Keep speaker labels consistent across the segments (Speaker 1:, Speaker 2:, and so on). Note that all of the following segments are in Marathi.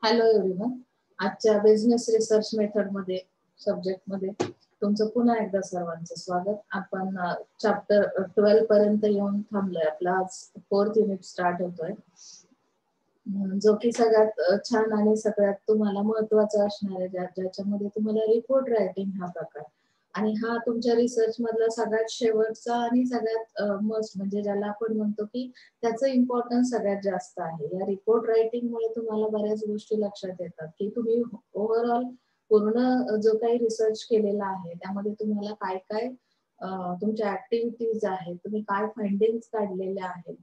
Speaker 1: Hello everyone. आजच्या बिझनेस रिसर्च मेथड मध्ये सब्जेक्ट मध्ये तुमचं पुन्हा एकदा सर्वांचं स्वागत. आपण चॅप्टर 12 पर्यंत येऊन थांबलोय. आपला आज 4th युनिट स्टार्ट होतोय, जो की सगळ्यात छान आणि सगळ्यात तुम्हाला महत्त्वाचा असणार आहे, ज्याच्यामध्ये तुम्हाला रिपोर्ट रायटिंग हा प्रकार आणि हा तुमच्या रिसर्च मधला सगळ्यात शेवटचा आणि सगळ्यात मस्ट, म्हणजे ज्याला आपण म्हणतो की त्याचं इम्पॉर्टन्स सगळ्यात जास्त आहे. या रिपोर्ट रायटिंग मुळे तुम्हाला बऱ्याच गोष्टी लक्षात येतात की तुम्ही ओव्हरऑल पूर्ण जो काही रिसर्च केलेला आहे त्यामध्ये तुम्हाला काय काय तुमच्या ऍक्टिव्हिटीज आहेत, तुम्ही काय फाइंडिंग्स काढलेल्या आहेत,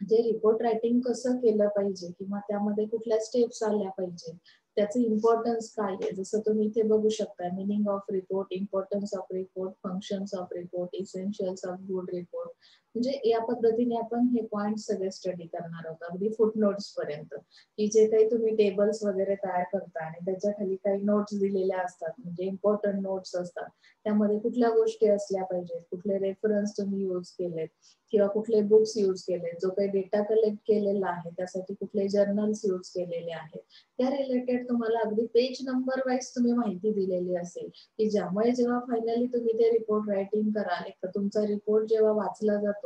Speaker 1: जे रिपोर्ट रायटिंग कसं केलं पाहिजे किंवा त्यामध्ये कुठल्या स्टेप्स आल्या पाहिजे, त्याचं इम्पॉर्टन्स काय आहे. जसं तुम्ही इथे बघू शकता, meaning of report, importance of report, functions of report, essentials of good report, म्हणजे या पद्धतीने आपण हे पॉइंट सगळे स्टडी करणार आहोत, अगदी फुटनोट्स पर्यंत, की जे काही तुम्ही टेबल्स वगैरे तयार करता आणि त्याच्या खाली काही नोट्स दिलेल्या असतात, म्हणजे इम्पॉर्टंट नोट्स असतात, त्यामध्ये कुठल्या गोष्टी असल्या पाहिजेत, कुठले रेफरन्स तुम्ही यूज केलेत किंवा कुठले बुक्स यूज केले, जो काही डेटा कलेक्ट केलेला आहे त्यासाठी कुठले जर्नल्स यूज केलेले आहेत, त्या रिलेटेड तुम्हाला अगदी पेज नंबर वाईज तुम्ही माहिती दिलेली असेल, की ज्यामुळे जेव्हा फायनली तुम्ही ते रिपोर्ट रायटिंग कराल, तर तुमचा रिपोर्ट जेव्हा वाचला जातो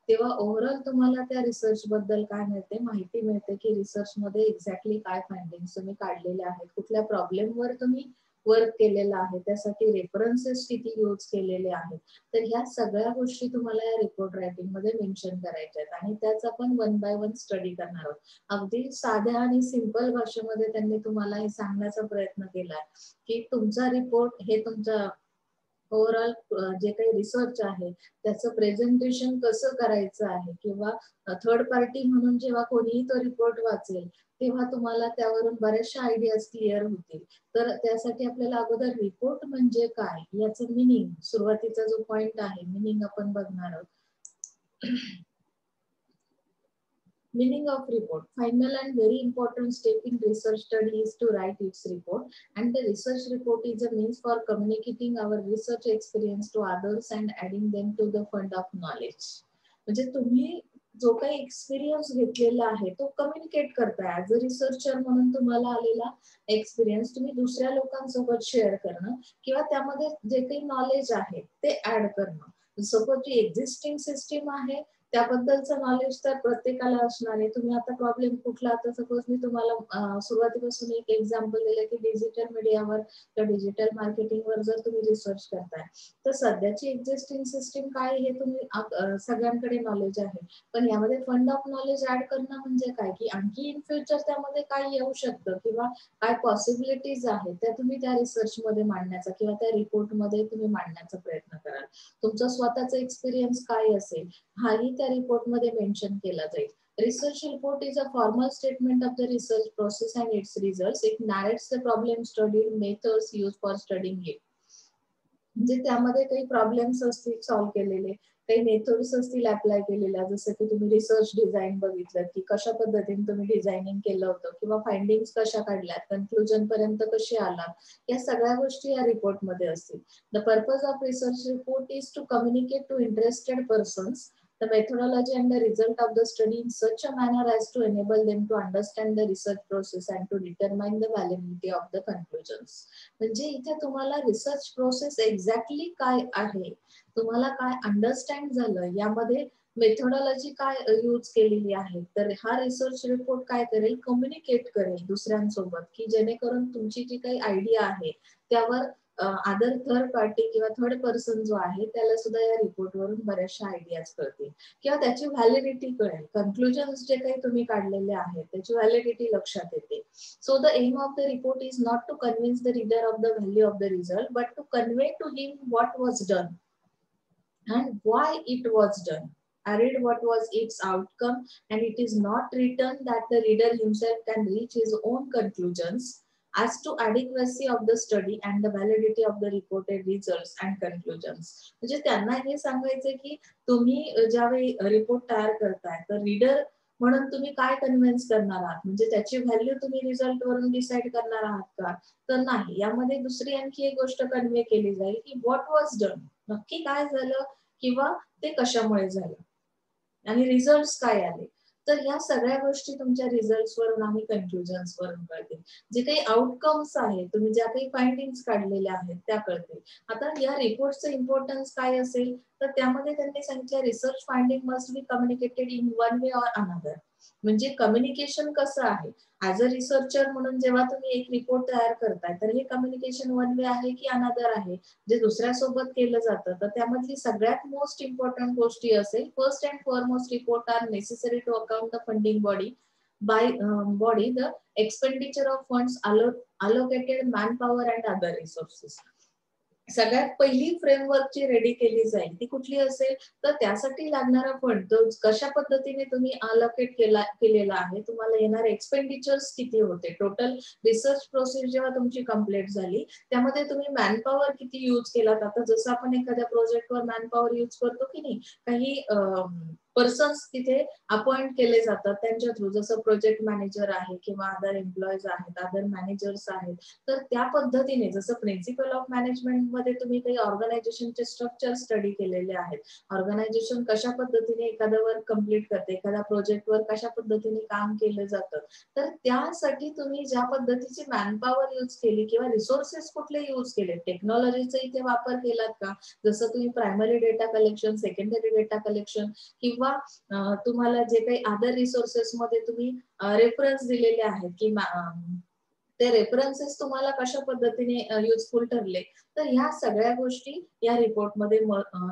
Speaker 1: तेव्हा ओव्हरऑल तुम्हाला त्या रिसर्च बद्दल काय मिळते, माहिती मिळते, की रिसर्च मध्ये एक्झॅक्टली काय फाइंडिंग्स तुम्ही काढलेले आहेत, कुठल्या प्रॉब्लेमवर तुम्ही वर्क केलेला आहे, त्यासाठी रेफरन्सेस किती यूज केलेले आहेत. तर ह्या सगळ्या गोष्टी तुम्हाला या रिपोर्ट रायटिंग मध्ये मेन्शन करायच्या आहेत आणि त्याच आपण 1 बाय 1 स्टडी करणार आहोत. अगदी साध्या आणि सिंपल भाषेमध्ये त्यांनी तुम्हाला हे सांगण्याचा प्रयत्न केलाय की तुमचा रिपोर्ट हे तुमचा ओव्हरऑल जे काही रिसर्च आहे त्याचं प्रेझेंटेशन कसं करायचं आहे, किंवा थर्ड पार्टी म्हणून जेव्हा कोणीही तो रिपोर्ट वाचेल तेव्हा तुम्हाला त्यावरून बऱ्याचशा आयडियाज क्लिअर होतील. तर त्यासाठी आपल्याला अगोदर रिपोर्ट म्हणजे काय याचं मिनिंग, सुरुवातीचा जो पॉइंट आहे मिनिंग आपण बघणार आहोत. Meaning of report. Final and very important step in research study is to write its report, and the research report is a means for communicating our research experience to others and adding them to the fund of knowledge. म्हणजे तुम्ही जो काही एक्सपिरियन्स घेतलेला आहे तो कम्युनिकेट करताय. ऍज अ रिसर्चर म्हणून तुम्हाला आलेला एक्सपिरियन्स तुम्ही दुसऱ्या लोकांसोबत शेअर करणं किंवा त्यामध्ये जे काही नॉलेज आहे ते ऍड करणं. सपोज जी एक्झिस्टिंग सिस्टीम आहे त्याबद्दलचं नॉलेज तर प्रत्येकाला असणार आहे. तुम्ही आता प्रॉब्लेम कुठला, आता सपोज मी तुम्हाला सुरुवातीपासून एक एक्झाम्पल दिलं की डिजिटल मीडियावर किंवा डिजिटल मार्केटिंगवर जर तुम्ही रिसर्च करताय तर सध्याची एक्झिस्टिंग सिस्टीम काय हे तुम्ही सगळ्यांकडे नॉलेज आहे, पण यामध्ये फंड ऑफ नॉलेज ऍड करणं म्हणजे काय, की आणखी इन फ्युचर त्यामध्ये काय येऊ शकतं किंवा काय पॉसिबिलिटीज आहेत त्या तुम्ही त्या रिसर्च मध्ये मांडण्याचा किंवा त्या रिपोर्ट मध्ये तुम्ही मांडण्याचा प्रयत्न कराल. तुमचा स्वतःचा एक्सपिरियन्स काय असेल हाही त्या रिपोर्ट मध्ये मेन्शन केला जाईल. Research report is a formal statement of the research process and its results. It narrates the problem studied, methods used for studying it. म्हणजे त्यामध्ये काही प्रॉब्लेम्स असतील सॉल्व्ह केलेले, काही मेथड्स असतील अप्लाय केलेल्या, जसं की तुम्ही रिसर्च डिझाईन बघितलं की कशा पद्धतीने तुम्ही डिझायनिंग केलं होतं किंवा फाइंडिंग्स कशा काढल्यात, कन्क्लुजन पर्यंत कसे आलात, या सगळ्या गोष्टी या रिपोर्ट मध्ये असतील. The purpose of research report is to communicate to interested persons the methodology and the result of the study in such a manner as to enable them to understand the research process and to determine the validity of the conclusions. म्हणजे इथे तुम्हाला रिसर्च प्रोसेस एक्झॅक्टली काय आहे, तुम्हाला काय अंडरस्टँड झालं, यामध्ये मेथोडॉलॉजी काय यूज केलेली आहे, तर हा रिसर्च रिपोर्ट काय करेल, कम्युनिकेट करेल दुसऱ्यांसोबत, की जेणेकरून तुमची जी काही आयडिया आहे त्यावर अदर थर्ड पार्टी किंवा थर्ड पर्सन जो आहे त्याला सुद्धा या रिपोर्ट वरून बऱ्याचशा आयडियाज कळतील किंवा त्याची व्हॅलिडिटी कळेल. कन्क्लुजन्स जे काही तुम्ही काढलेले आहेत त्याची व्हॅलिडिटी लक्षात येते. So the aim of the report is not to convince the reader of the value of the result, but to convey to him what was done and why it was done. I read what was its outcome, and it is not written that the reader himself can reach his own conclusions as to adequacy of the study and the validity of the reported results and conclusions. म्हणजे त्यांना हे सांगायचं की तुम्ही ज्यावेळी रिपोर्ट तयार करताय तर रीडर म्हणून तुम्ही काय कन्व्हिन्स करणार आहात, म्हणजे त्याची व्हॅल्यू तुम्ही रिझल्ट वरून डिसाइड करणार आहात का, तर नाही. यामध्ये दुसरी आणखी एक गोष्ट कन्वे केली जाईल की व्हॉट वॉज डन, नक्की काय झालं किंवा ते कशामुळे झालं आणि रिझल्ट्स काय आले. तर ह्या सगळ्या गोष्टी तुमच्या रिझल्ट वरून आणि कन्क्लुजन्स वरून कळतील. जे काही आउटकम्स आहे, तुम्ही ज्या काही फाइंडिंग्स काढलेल्या आहेत त्या कळतील. आता या रिपोर्टचं इम्पॉर्टन्स काय असेल, तर त्यामध्ये त्यांनी सांगितलं research finding must be communicated in one way or another. म्हणजे कम्युनिकेशन कसं आहे, ऍज अ रिसर्चर म्हणून जेव्हा तुम्ही एक रिपोर्ट तयार करताय, तर हे कम्युनिकेशन वन वे आहे की अनदर आहे, जे दुसऱ्यासोबत केलं जातं. तर त्यामधली सगळ्यात मोस्ट इम्पॉर्टंट गोष्टी असेल, first and foremost report are necessary to account the funding body, the expenditure of funds allocated manpower and other resources. सगळ्यात पहिली फ्रेमवर्कची रेडी केली जाईल ती कुठली असेल, तर त्यासाठी लागणारा फंड तो कशा पद्धतीने तुम्ही अलोकेट केलेला आहे, तुम्हाला येणारे एक्सपेंडिचर्स किती होते, टोटल रिसर्च प्रोसेस जेव्हा तुमची कंप्लीट झाली त्यामध्ये तुम्ही मॅनपॉवर किती यूज केलात. आता जसं आपण एखाद्या प्रोजेक्टवर मॅनपॉवर यूज करतो की नाही, काही पर्सन्स तिथे अपॉइंट केले जातात त्यांच्या थ्रू, जसं प्रोजेक्ट मॅनेजर आहे किंवा अदर एम्प्लॉईज आहेत, अदर मॅनेजर्स आहेत. तर त्या पद्धतीने जसं प्रिन्सिपल ऑफ मॅनेजमेंट मध्ये तुम्ही काही ऑर्गनायझेशनचे स्ट्रक्चर स्टडी केलेले आहेत, ऑर्गनायझेशन कशा पद्धतीने एखादा वर्क कम्प्लीट करते, एखाद्या प्रोजेक्टवर कशा पद्धतीने काम केलं जातं, तर त्यासाठी तुम्ही ज्या पद्धतीची मॅनपॉवर यूज केली किंवा रिसोर्सेस कुठले यूज केले, टेक्नॉलॉजीचा इथे वापर केलात का, जसं तुम्ही primary data collection, secondary data collection किंवा तुम्हाला जे काही अदर रिसोर्सेस मध्ये तुम्ही रेफरन्स दिलेले आहेत की ते रेफरन्सेस तुम्हाला कशा पद्धतीने युजफुल ठरले, तर ह्या सगळ्या गोष्टी या रिपोर्ट मध्ये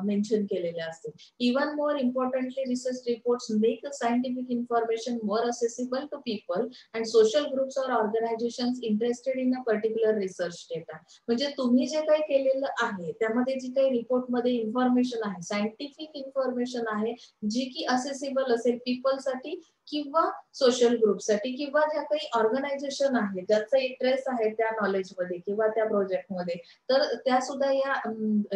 Speaker 1: मेन्शन केलेल्या असतील. Even more importantly research reports make the scientific information more accessible to people and social groups or organisations interested in a particular research data. म्हणजे तुम्ही जे काही केलेलं आहे त्यामध्ये जी काही रिपोर्ट मध्ये इन्फॉर्मेशन आहे, सायंटिफिक इन्फॉर्मेशन आहे, जी की असेसिबल असेल पीपलसाठी किंवा सोशल ग्रुपसाठी किंवा ज्या काही ऑर्गनायझेशन आहे ज्याचा इंटरेस्ट आहे त्या नॉलेजमध्ये किंवा त्या प्रोजेक्टमध्ये, तर त्या सुद्धा या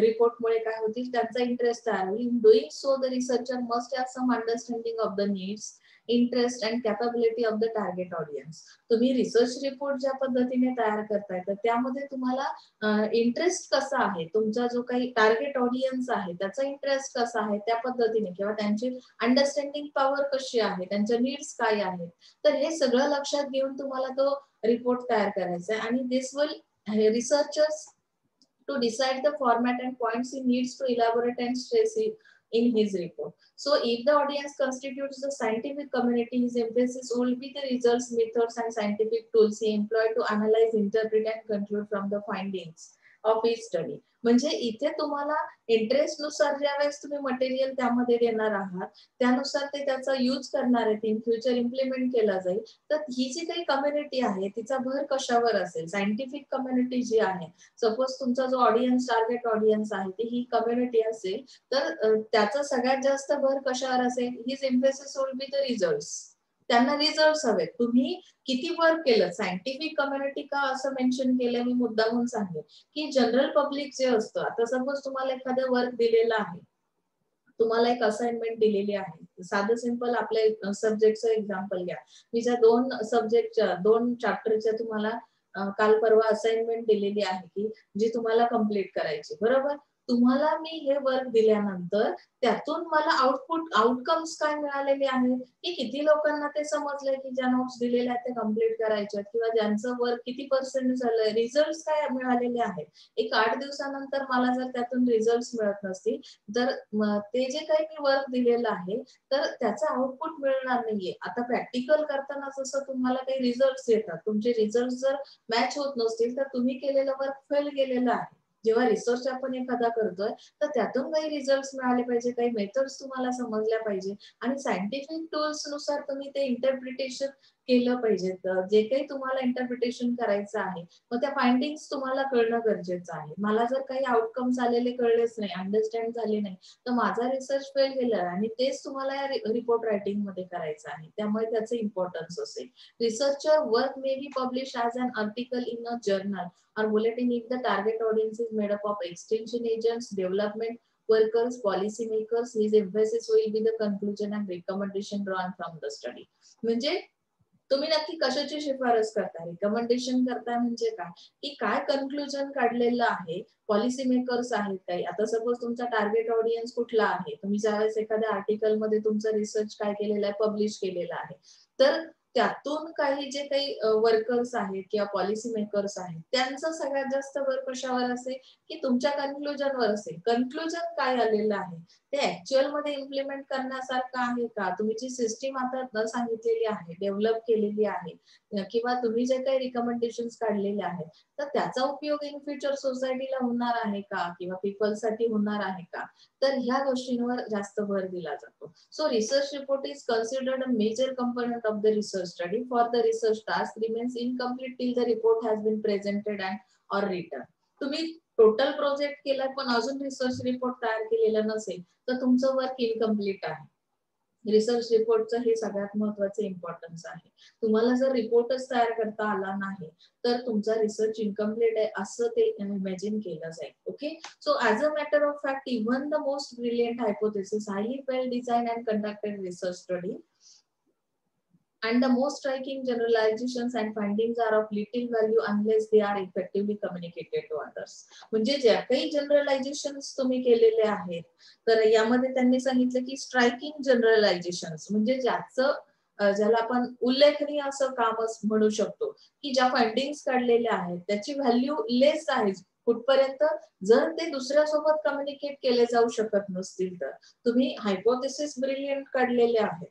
Speaker 1: रिपोर्टमुळे काय होतील, त्यांचा इंटरेस्ट आहे. In doing so the researcher must have some understanding of the needs, interest and capability of the target audience. तुम्ही रिसर्च रिपोर्ट ज्या पद्धतीने तयार करताय तर त्यामध्ये तुम्हाला इंटरेस्ट कसा आहे, तुमचा जो काही टार्गेट ऑडियन्स आहे त्याचा इंटरेस्ट कसा आहे त्या पद्धतीने, किंवा त्यांची अंडरस्टँडिंग पॉवर कशी आहे, त्यांच्या नीड्स काय आहेत, तर हे सगळं लक्षात घेऊन तुम्हाला तो रिपोर्ट तयार करायचा आहे. आणि this will researchers to decide the format and points he needs to elaborate and stress in his report. So if the audience constitutes the scientific community, his emphasis will be the results, methods and scientific tools he employed to analyze, interpret and conclude from the findings of his study. म्हणजे इथे तुम्हाला इंटरेस्ट नुसार ज्या वेळेस तुम्ही मटेरियल त्यामध्ये देणार आहात त्यानुसार ते त्याचा यूज करणार आहेत, इन फ्युचर इम्प्लिमेंट केला जाईल. तर ही जी काही कम्युनिटी आहे तिचा भर कशावर असेल, सायंटिफिक कम्युनिटी जी आहे, सपोज तुमचा जो ऑडियन्स, टार्गेट ऑडियन्स आहे ती ही कम्युनिटी असेल, तर त्याचा सगळ्यात जास्त भर कशावर असेल, his emphasis will be the results. त्यांना रिझल्ट्स हवेत. तुम्ही किती वर्क केलं, सायंटिफिक कम्युनिटी का असं मेन्शन केलं मी मुद्दामून सांगेन की जनरल पब्लिक जे असतं, आता सपोज तुम्हाला एखादं वर्क दिलेलं आहे, तुम्हाला एक असाइनमेंट दिलेली आहे, साधं सिंपल आपल्या सब्जेक्टचं एक्झाम्पल घ्या. मी ज्या दोन चॅप्टरच्या तुम्हाला काल परवा असाइनमेंट दिलेली आहे की जी तुम्हाला कम्प्लीट करायची, बरोबर. तुम्हाला मी हे वर्क दिल्यानंतर त्यातून मला आउटकम्स काय मिळालेले आहेत, की किती लोकांना ते समजलंय की ज्या नोट्स दिलेल्या आहेत ते कम्प्लीट करायच्या, किंवा ज्यांचं वर्क किती पर्सेंट झालंय, रिझल्ट काय मिळालेले आहेत. एक 8 दिवसानंतर मला जर त्यातून रिझल्ट मिळत नसतील तर ते जे काही मी वर्क दिलेलं आहे तर त्याचा आउटपुट मिळणार नाहीये. आता प्रॅक्टिकल करताना जसं तुम्हाला काही रिझल्ट येतात, तुमचे रिझल्ट जर मॅच होत नसतील तर तुम्ही केलेलं वर्क फेल गेलेलं आहे. जेव्हा रिसर्च आपण एखादा करतोय तर त्यातून काही रिझल्ट मिळाले पाहिजे, काही मेथड्स तुम्हाला समजल्या पाहिजे आणि सायंटिफिक टूल्स नुसार तुम्ही ते इंटरप्रिटेशन केलं पाहिजे. जे काही तुम्हाला इंटरप्रिटेशन करायचं आहे मग त्या फाइंडिंग्स तुम्हाला कळणं गरजेचं आहे. मला जर काही आउटकम्स आलेले कळलेच नाही, अंडरस्टँड झाले नाही, तर माझा रिसर्च फेल गेला आणि तेच तुम्हाला या रिपोर्ट रायटिंग मध्ये करायचं आहे. त्यामुळे त्याचं इम्पॉर्टन्स असेल. Researcher work may be published as an article in a journal or bulletin if the target audience is made up of extension agents, development workers, policy makers. His emphasis will be the conclusion and recommendation drawn from the study. म्हणजे तुम्ही नक्की कशाची शिफारस करताय, रिकमेंडेशन करताय म्हणजे काय, की काय कन्क्लुजन काढलेलं आहे, पॉलिसी मेकर्स आहेत काही, आता सपोज तुमचा टार्गेट ऑडियन्स कुठला आहे, तुम्ही ज्यावेळेस एखाद्या आर्टिकल मध्ये तुमचा रिसर्च काय केलेला आहे, पब्लिश केलेला आहे, तर त्यातून काही जे काही वर्कर्स आहेत किंवा पॉलिसी मेकर्स आहेत त्यांचं सगळ्यात जास्त भर कशावर असेल, की तुमच्या कन्क्लुजनवर असेल. कन्क्लुजन काय आलेलं आहे ते ऍक्च्युअल मध्ये इम्प्लिमेंट करण्यासारखं आहे का, तुम्ही जी सिस्टीम आता सांगितलेली आहे, डेव्हलप केलेली आहे, किंवा तुम्ही जे काही रिकमेंडेशन काढलेले आहेत, तर त्याचा उपयोग इन फ्युचर सोसायटीला होणार आहे का किंवा पीपलसाठी होणार आहे का, तर ह्या गोष्टींवर जास्त भर दिला जातो. So research report is considered a major component of the research study. For the research task remains incomplete till the report has been presented and or written. तुम्ही टोटल प्रोजेक्ट केलाय पण अजून रिसर्च रिपोर्ट तयार केलेला नसेल तर तुमचं वर्क इनकम्प्लीट आहे. रिसर्च रिपोर्टचं हे सगळ्यात महत्वाचं इम्पॉर्टन्स आहे. तुम्हाला जर रिपोर्टच तयार करता आला नाही तर तुमचा रिसर्च इनकम्प्लीट आहे असं ते इमॅजिन केलं जाईल. Okay, so as a matter of fact even the most brilliant hypothesis, highly well design and conducted research study and the most striking generalizations and findings are of little value unless they are effectively communicated to others. म्हणजे ज्या काही जनरलायझेशन्स तुम्ही केलेले आहेत तर यामध्ये त्यांनी सांगितलं की स्ट्रायकिंग जनरलायझेशन्स म्हणजे ज्याला आपण उल्लेखनीय असं कामच म्हणू शकतो, की ज्या फाइंडिंग्स काढलेल्या आहेत त्याची व्हॅल्यू लेस आहे कुठपर्यंत, जर ते दुसऱ्यासोबत कम्युनिकेट केले जाऊ शकत नसतील तर. तुम्ही हायपोथेसिस ब्रिलियंट काढलेले आहेत,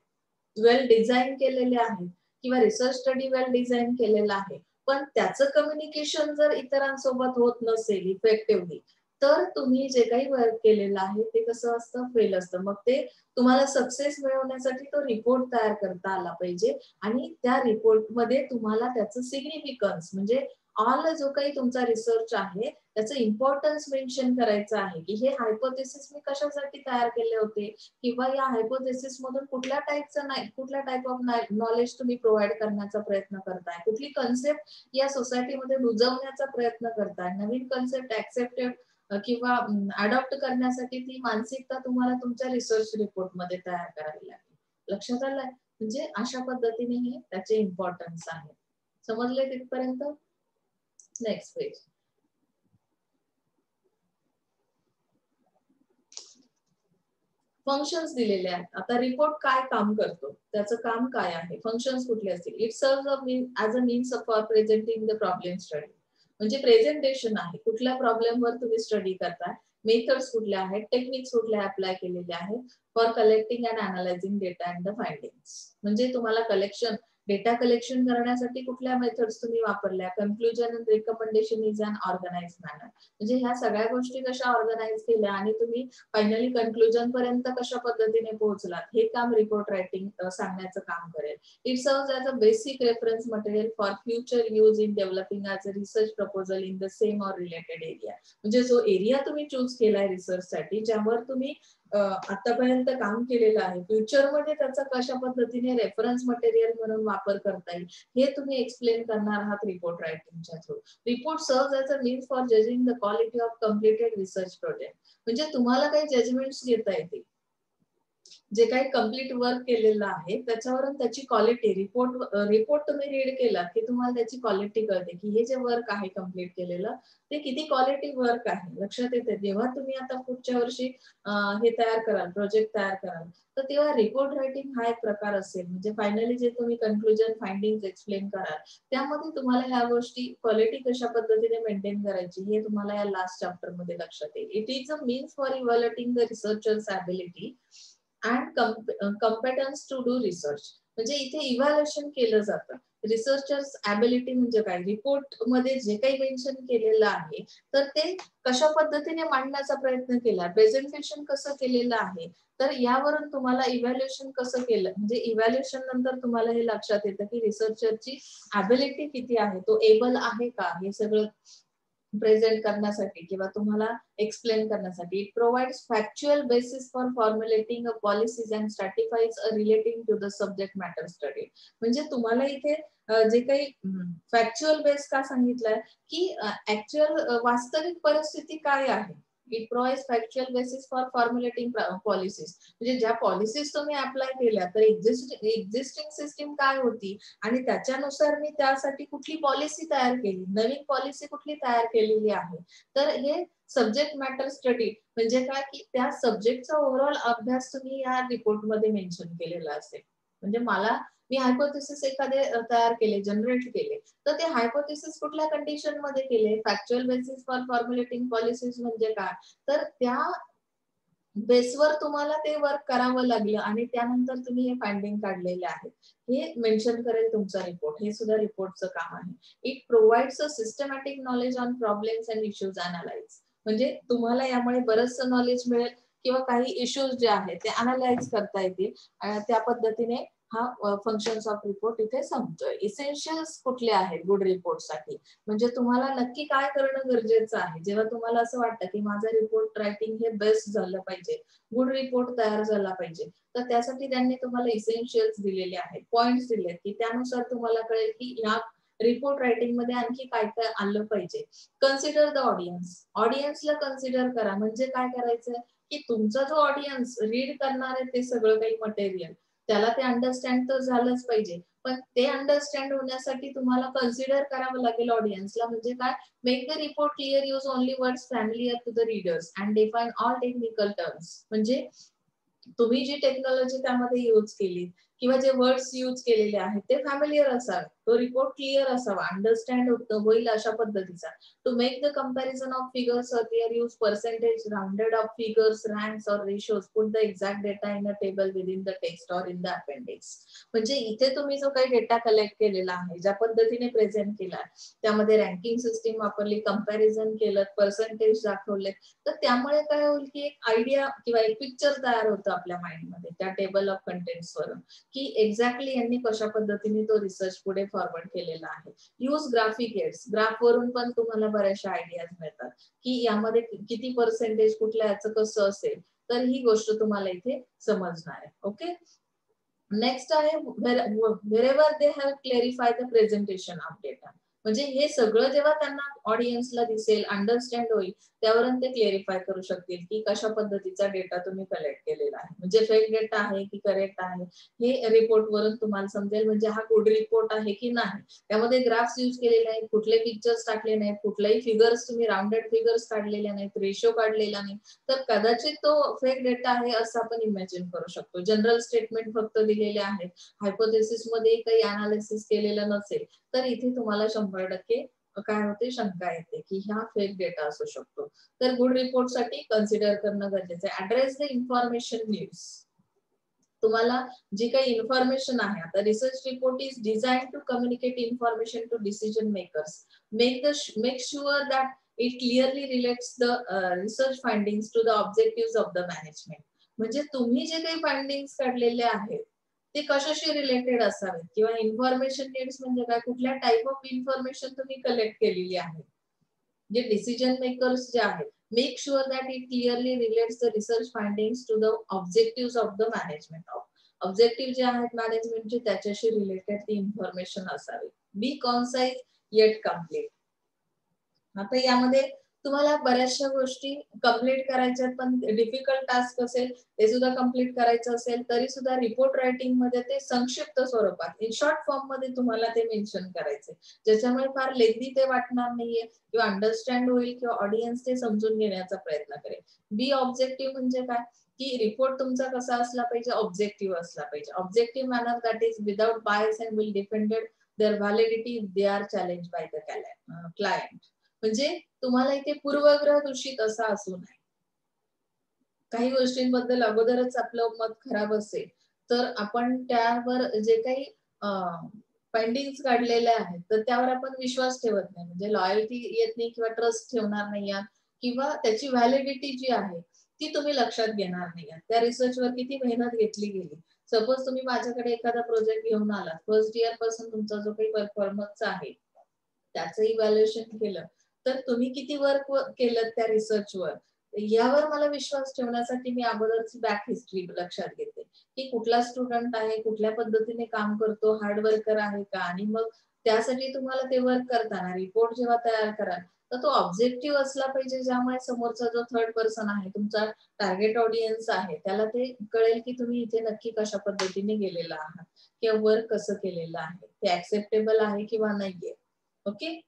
Speaker 1: वेल डिझाईन केलेले आहेत किंवा रिसर्च स्टडी वेल डिझाईन केलेला आहे, पण त्याचं कम्युनिकेशन जर इतरांसोबत होत नसेल इफेक्टिव्हली तर तुम्ही जे काही वर्क केलेलं आहे ते कसं असतं, फेल असतं. मग ते तुम्हाला सक्सेस मिळवण्यासाठी तो रिपोर्ट तयार करता आला पाहिजे आणि त्या रिपोर्टमध्ये तुम्हाला त्याचं सिग्निफिकन्स म्हणजे ऑल जो काही तुमचा रिसर्च आहे त्याचं इम्पॉर्टन्स मेन्शन करायचं आहे, की हे हायपोथेसिस मी कशासाठी तयार केले होते किंवा या हायपोथेसिस मधून कुठल्या टाइप ऑफ नॉलेज तुम्ही प्रोव्हाइड करण्याचा प्रयत्न करताय, कुठली कन्सेप्ट या सोसायटीमध्ये रुजवण्याचा प्रयत्न करताय, नवीन कन्सेप्ट ऍक्सेप्टेड किंवा अडॉप्ट करण्यासाठी ती मानसिकता तुम्हाला तुमच्या रिसर्च रिपोर्ट मध्ये तयार करावी लागेल. लक्षात आलंय? म्हणजे अशा पद्धतीने हे त्याचे इम्पॉर्टन्स आहे. समजले तिथपर्यंत? Next page. फंक्शन्स दिलेले आहेत. आता रिपोर्ट काय काम करतो, त्याचं काम काय आहे, फंक्शन्स कुठले असतील. It serves as a means for presenting the problem study. म्हणजे प्रेझेंटेशन आहे, कुठल्या प्रॉब्लेमवर तुम्ही स्टडी करताय, मेथड्स कुठल्या आहेत, टेक्निक्स कुठल्या अप्लाय केलेले आहेत, for collecting and analysing data and the findings. म्हणजे तुम्हाला डेटा कलेक्शन करण्यासाठी कुठल्या मेथड्स तुम्ही वापरल्या, conclusion and recommendation is an organised manner. म्हणजे ह्या सगळ्या गोष्टी कशा ऑर्गनाइज केल्या आणि तुम्ही फायनली कन्क्लुजन पर्यंत कशा पद्धतीने पोहोचलात हे काम रिपोर्ट रायटिंग सांगण्याचं काम करेल. It serves as a basic reference material for future use in developing as a research proposal in the same or related area. म्हणजे जो एरिया तुम्ही चूज केलाय रिसर्च साठी, ज्यावर तुम्ही आतापर्यंत काम केलेलं आहे, फ्युचरमध्ये त्याचा कशा पद्धतीने रेफरन्स मटेरियल म्हणून वापर करता येईल हे तुम्ही एक्सप्लेन करणार आहात रिपोर्ट रायटिंगच्या through. Report serves as a means for judging the quality of completed research project. म्हणजे तुम्हाला काही जजमेंट्स घेता येतील, जे काही कम्प्लीट वर्क केलेलं आहे त्याच्यावरून त्याची क्वालिटी, रिपोर्ट तुम्ही रीड केला की तुम्हाला त्याची क्वालिटी कळते की हे जे वर्क आहे कम्प्लीट केलेलं ते किती क्वालिटी वर्क आहे. लक्षात येते जेव्हा तुम्ही आता पुढच्या वर्षी हे तयार कराल, प्रोजेक्ट तयार कराल, तर तेव्हा रिपोर्ट रायटिंग हा एक प्रकार असेल. म्हणजे फायनली जे तुम्ही कन्क्लुजन फाइंडिंग एक्सप्लेन कराल त्यामध्ये तुम्हाला ह्या गोष्टी क्वालिटी कशा पद्धतीने मेंटेन करायची हे तुम्हाला या लास्ट चॅप्टर मध्ये लक्षात येईल. It is a means for evaluating the researcher's ability and competence to do research. म्हणजे इथे इव्हॅल्युएशन केलं जातं. रिसर्चर्स ॲबिलिटी म्हणजे काय, रिपोर्ट मध्ये जे काही मेन्शन केलेलं आहे तर ते कशा पद्धतीने मांडण्याचा प्रयत्न केला, प्रेझेंटेशन कसं केलेलं आहे, तर यावरून तुम्हाला इव्हॅल्युएशन कसं केलं, म्हणजे इव्हॅल्युएशन नंतर तुम्हाला हे लक्षात येतं की रिसर्चरची ॲबिलिटी किती आहे, तो एबल आहे का हे सगळं प्रेझेंट करण्यासाठी किंवा तुम्हाला एक्सप्लेन करण्यासाठी. It provides factual basis for formulating a policies and strategies a relating to the subject matter study. म्हणजे तुम्हाला इथे जे काही फॅक्च्युअल बेस का सांगितलंय की ऍक्च्युअल वास्तविक परिस्थिती काय आहे it provides factual basis for formulating policies. म्हणजे ज्या पॉलिसीज तुम्ही अप्लाय केल्या तर एक्झिस्टिंग सिस्टीम काय होती आणि त्याच्यानुसार मी त्यासाठी कुठली पॉलिसी तयार केली, नवीन पॉलिसी कुठली तयार केलेली आहे. तर हे सब्जेक्ट मॅटर स्टडी म्हणजे काय की त्या सब्जेक्टचा ओव्हरऑल अभ्यास तुम्ही या रिपोर्ट मध्ये मेन्शन केलेला असेल. म्हणजे मी हायपोथेसिस एखादे तयार केले, जनरेट केले, तर ते हायपोथेसिस कुठल्या कंडिशन मध्ये केले, factual basis for formulating policies म्हणजे काय, तर त्या बेसवर तुम्हाला ते वर्क करावं लागलं आणि त्यानंतर तुम्ही हे फाइंडिंग काढलेले आहेत. हे मेन्शन करेल तुमचा रिपोर्ट. हे सुद्धा रिपोर्टचं काम आहे. It provides a systematic knowledge on problems and issues analyse. म्हणजे तुम्हाला यामुळे बरंचसं नॉलेज मिळेल किंवा काही इश्यूज जे आहेत ते अनालाइज करता येतील. त्या पद्धतीने हा फंक्शन्स ऑफ रिपोर्ट इथे संपतोय. इसेन्शियल्स कुठले आहेत गुड रिपोर्टसाठी, म्हणजे तुम्हाला नक्की काय करणं गरजेचं आहे. जेव्हा तुम्हाला असं वाटतं की माझा रिपोर्ट रायटिंग हे बेस्ट झालं पाहिजे, गुड रिपोर्ट तयार झाला पाहिजे, तर त्यासाठी त्यांनी तुम्हाला इसेन्शियल्स दिलेले आहेत, पॉइंट्स दिलेत की त्यानुसार तुम्हाला कळेल की या रिपोर्ट रायटिंग मध्ये आणखी काय काय आलं पाहिजे. Consider the audience. ऑडियन्सला कन्सिडर करा. म्हणजे काय करायचंय की तुमचा जो ऑडियन्स रीड करणार आहे ते सगळं काही मटेरियल त्याला ते अंडरस्टँड तर झालंच पाहिजे, पण ते अंडरस्टँड होण्यासाठी तुम्हाला कन्सिडर करावं लागेल ऑडियन्सला. म्हणजे काय, make the report clear, use only words familiar to the readers and define all technical terms. म्हणजे तुम्ही जी टेक्नॉलॉजी त्यामध्ये यूज केली किंवा जे वर्ड्स यूज केलेले आहेत ते फॅमिलियर असावे, तो रिपोर्ट क्लिअर असावा, अंडरस्टँड होईल अशा पद्धतीचा. To make the comparison of figures earlier use percentage, rounded off figures, ranks और ratios, put the exact data in a table within the text और इन द अपेंडिक्स. म्हणजे इथे तुम्ही जो काही डेटा कलेक्ट केलेला आहे, ज्या पद्धतीने प्रेझेंट केला, त्यामध्ये रँकिंग सिस्टीम वापरली, कंपॅरिझन केलं, पर्सेंटेज दाखवले, तर त्यामुळे काय होईल की एक आयडिया किंवा एक पिक्चर तयार होतं आपल्या माइंडमध्ये त्या टेबल ऑफ कंटेंट्स वरून की एक्झॅक्टली यांनी कशा पद्धतीने तो रिसर्च पुढे फॉरवर्ड केलेला आहे. Use graphic AIDS. ग्राफ वरून पण तुम्हाला बऱ्याचशा आयडियाज मिळतात की यामध्ये किती पर्सेंटेज कुठल्या याचं कसं असेल, तर ही गोष्ट तुम्हाला इथे समजणार आहे. ओके, नेक्स्ट आहे wherever they have clarify the presentation of data. म्हणजे हे सगळं जेव्हा त्यांना ऑडियन्सला दिसेल, अंडरस्टँड होईल, त्यावरून ते क्लेरिफाय करू शकतील की कशा पद्धतीचा डेटा तुम्ही कलेक्ट केलेला आहे. म्हणजे फेक डेटा आहे की करेक्ट आहे हे रिपोर्ट वरून तुम्हाला समजेल. म्हणजे हा गुड रिपोर्ट आहे की नाही. त्यामध्ये ग्राफ्स यूज केलेले आहेत, कुठले पिक्चर्स टाकले नाहीत, कुठलेही फिगर्स तुम्ही राउंडेड फिगर्स काढलेले नाहीत, रेशो काढलेला नाही, तर कदाचित तो फेक डेटा आहे असं आपण इमॅजिन करू शकतो. जनरल स्टेटमेंट फक्त दिलेले आहेत, हायपोथेसिस मध्ये काही अनालिसिस केलेलं नसेल, तर इथे तुम्हाला 100% काय होते, शंका येते की हा फेक डेटा असू शकतो. तर गुड रिपोर्ट साठी कन्सिडर करणं गरजेचं आहे. Address the information needs. तुम्हाला जी काही इन्फॉर्मेशन आहे, आता research report is design to communicate information to decision makers. Make sure that it clearly relates the research findings to the objective of the management. म्हणजे तुम्ही जे काही फाइंडिंग्स काढलेले आहेत ते कशाशी रिलेटेड असावेत किंवा इन्फॉर्मेशन नीड्स म्हणजे काय, कुठल्या टाइप ऑफ इन्फॉर्मेशन तुम्ही कलेक्ट केलेली आहे. जे डिसिजन मेकर्स जे आहेत, make sure that it clearly relates the research findings to the objective of the management. Objective जे आहेत मॅनेजमेंटचे त्याच्याशी रिलेटेड ती इन्फॉर्मेशन असावी. Be concise yet complete. आता यामध्ये तुम्हाला बऱ्याचशा गोष्टी कम्प्लीट करायच्या, पण डिफिकल्ट टास्क असेल ते सुद्धा कम्प्लीट करायचं असेल तरी सुद्धा रिपोर्ट रायटिंग मध्ये ते संक्षिप्त स्वरूपात इन शॉर्ट फॉर्म मध्ये तुम्हाला ते मेन्शन करायचे, ज्याच्यामुळे फार लेंदी ते वाटणार नाहीये किंवा अंडरस्टँड होईल किंवा ऑडियन्स ते समजून घेण्याचा प्रयत्न करेल. बी ऑब्जेक्टिव्ह म्हणजे काय की रिपोर्ट तुमचा कसा असला पाहिजे, ऑब्जेक्टिव्ह असला पाहिजे. Objective manner that is without bias and will defended their validity they are challenge by the client. म्हणजे तुम्हाला इथे पूर्वग्रह दूषित असा असू नये. काही गोष्टींबद्दल अगोदरच आपलं मत खराब असेल तर आपण त्यावर जे काही फाइंडिंग्स काढलेले आहेत तर त्यावर आपण विश्वास ठेवत नाही, म्हणजे लॉयल्टी येत नाही किंवा ट्रस्ट ठेवणार नाही आहात किंवा त्याची व्हॅलिडिटी जी आहे ती तुम्ही लक्षात घेणार नाही आहात. त्या रिसर्चवर किती मेहनत घेतली गेली. सपोज तुम्ही माझ्याकडे एखादा प्रोजेक्ट घेऊन आलात, फर्स्ट इयर पासून तुमचा जो काही परफॉर्मन्स आहे त्याचं इव्हॅल्युएशन केलं, तर तुम्ही किती वर्क केलं त्या रिसर्चवर यावर मला विश्वास ठेवण्यासाठी मी अगोदरची बॅक हिस्ट्री लक्षात घेते की कुठला स्टुडंट आहे, कुठल्या पद्धतीने काम करतो, हार्ड वर्कर आहे का, आणि मग त्यासाठी तुम्हाला ते वर्क करताना रिपोर्ट जेव्हा तयार कराल तर तो ऑब्जेक्टिव्ह असला पाहिजे, ज्यामुळे समोरचा जो थर्ड पर्सन आहे, तुमचा टार्गेट ऑडियन्स आहे, त्याला ते कळेल की तुम्ही इथे नक्की कशा पद्धतीने गेलेला आहात किंवा वर्क कसं केलेलं आहे, ते ऍक्सेप्टेबल आहे किंवा नाहीये. ओके.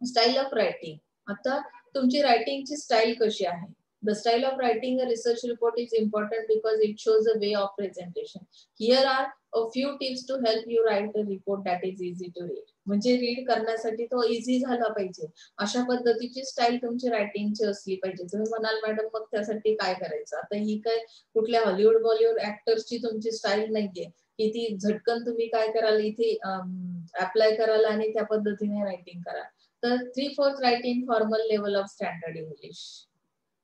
Speaker 1: Style of writing. आता तुमची रायटिंगची स्टाईल कशी आहे? The style of writing a research report is important because it shows a way of presentation. Here are a few tips to help you write a report that is easy to read. म्हणजे रीड करण्यासाठी तो इझी झाला पाहिजे, अशा पद्धतीची स्टाईल तुमची रायटिंगची असली पाहिजे. तुम्ही म्हणाल मॅडम मग त्यासाठी काय करायचं? आता ही काय कुठल्या हॉलिवूड बॉलिवूड ऍक्टर्सची तुमची स्टाईल नाहीये की ती झटकन तुम्ही काय कराल इथे अप्लाय कराल आणि त्या पद्धतीने रायटिंग करा. तर 3/4 write in formal level of standard English.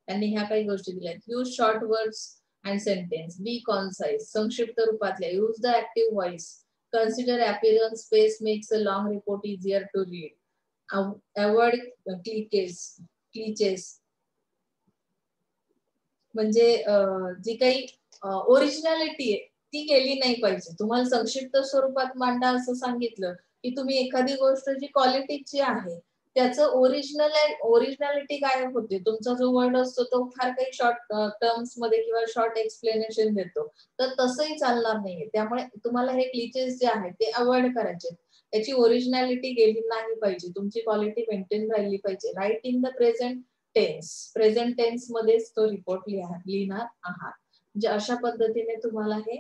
Speaker 1: त्यांनी ह्या काही गोष्टी दिल्यात. Use short words and sentence, be concise, संक्षिप्त रूपातल्या, use the active voice, consider appearance, space makes a long report easier to read, avoid cliches. म्हणजे जी काही ओरिजिनॅलिटी आहे ती केली नाही पाहिजे. तुम्हाला संक्षिप्त स्वरूपात मांडा असं सांगितलं की तुम्ही एखादी गोष्ट जी क्वालिटीची आहे त्याचं ओरिजिनॅलिटी काय होते, तुमचा जो वर्ड असतो तो फार काही शॉर्ट टर्म्स मध्ये किंवा शॉर्ट एक्सप्लेनेशन देतो, तर तसंही चालणार नाहीये. त्यामुळे तुम्हाला हे क्लिचेस जे आहेत ते अवॉइड करायचे. त्याची ओरिजिनॅलिटी गेली नाही पाहिजे, तुमची क्वालिटी मेंटेन राहिली पाहिजे. Write in the present tense, present tense मध्येच तो रिपोर्ट लिहिणार आहात. म्हणजे अशा पद्धतीने तुम्हाला हे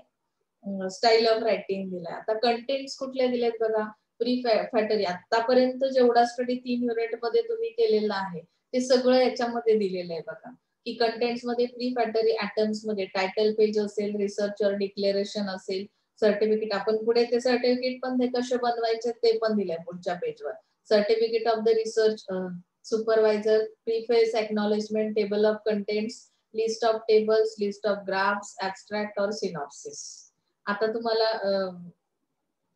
Speaker 1: स्टाईल ऑफ रायटिंग दिलाय. आता कंटेंट्स कुठले दिलेत बघा. प्री फॅक्टरी, आतापर्यंत जेवढा स्टडी 3 युनिट मध्ये तुम्ही केलेला आहे ते सगळं याच्यामध्ये दिलेलं आहे बघा. की कंटेंट्स मध्ये प्री फॅक्टरी ऍटम्स मध्ये टायटल पेज असेल, रिसर्चर डिक्लेरेशन असेल, सर्टिफिकेट. आपण पुढे ते सर्टिफिकेट पण ते कसे बनवायचे ते पण दिलंय पुढच्या पेजवर. Certificate of the research supervisor, preface, acknowledgement, table of contents, list of tables, list of graphs, abstract और सिनॉप्सिस. आता तुम्हाला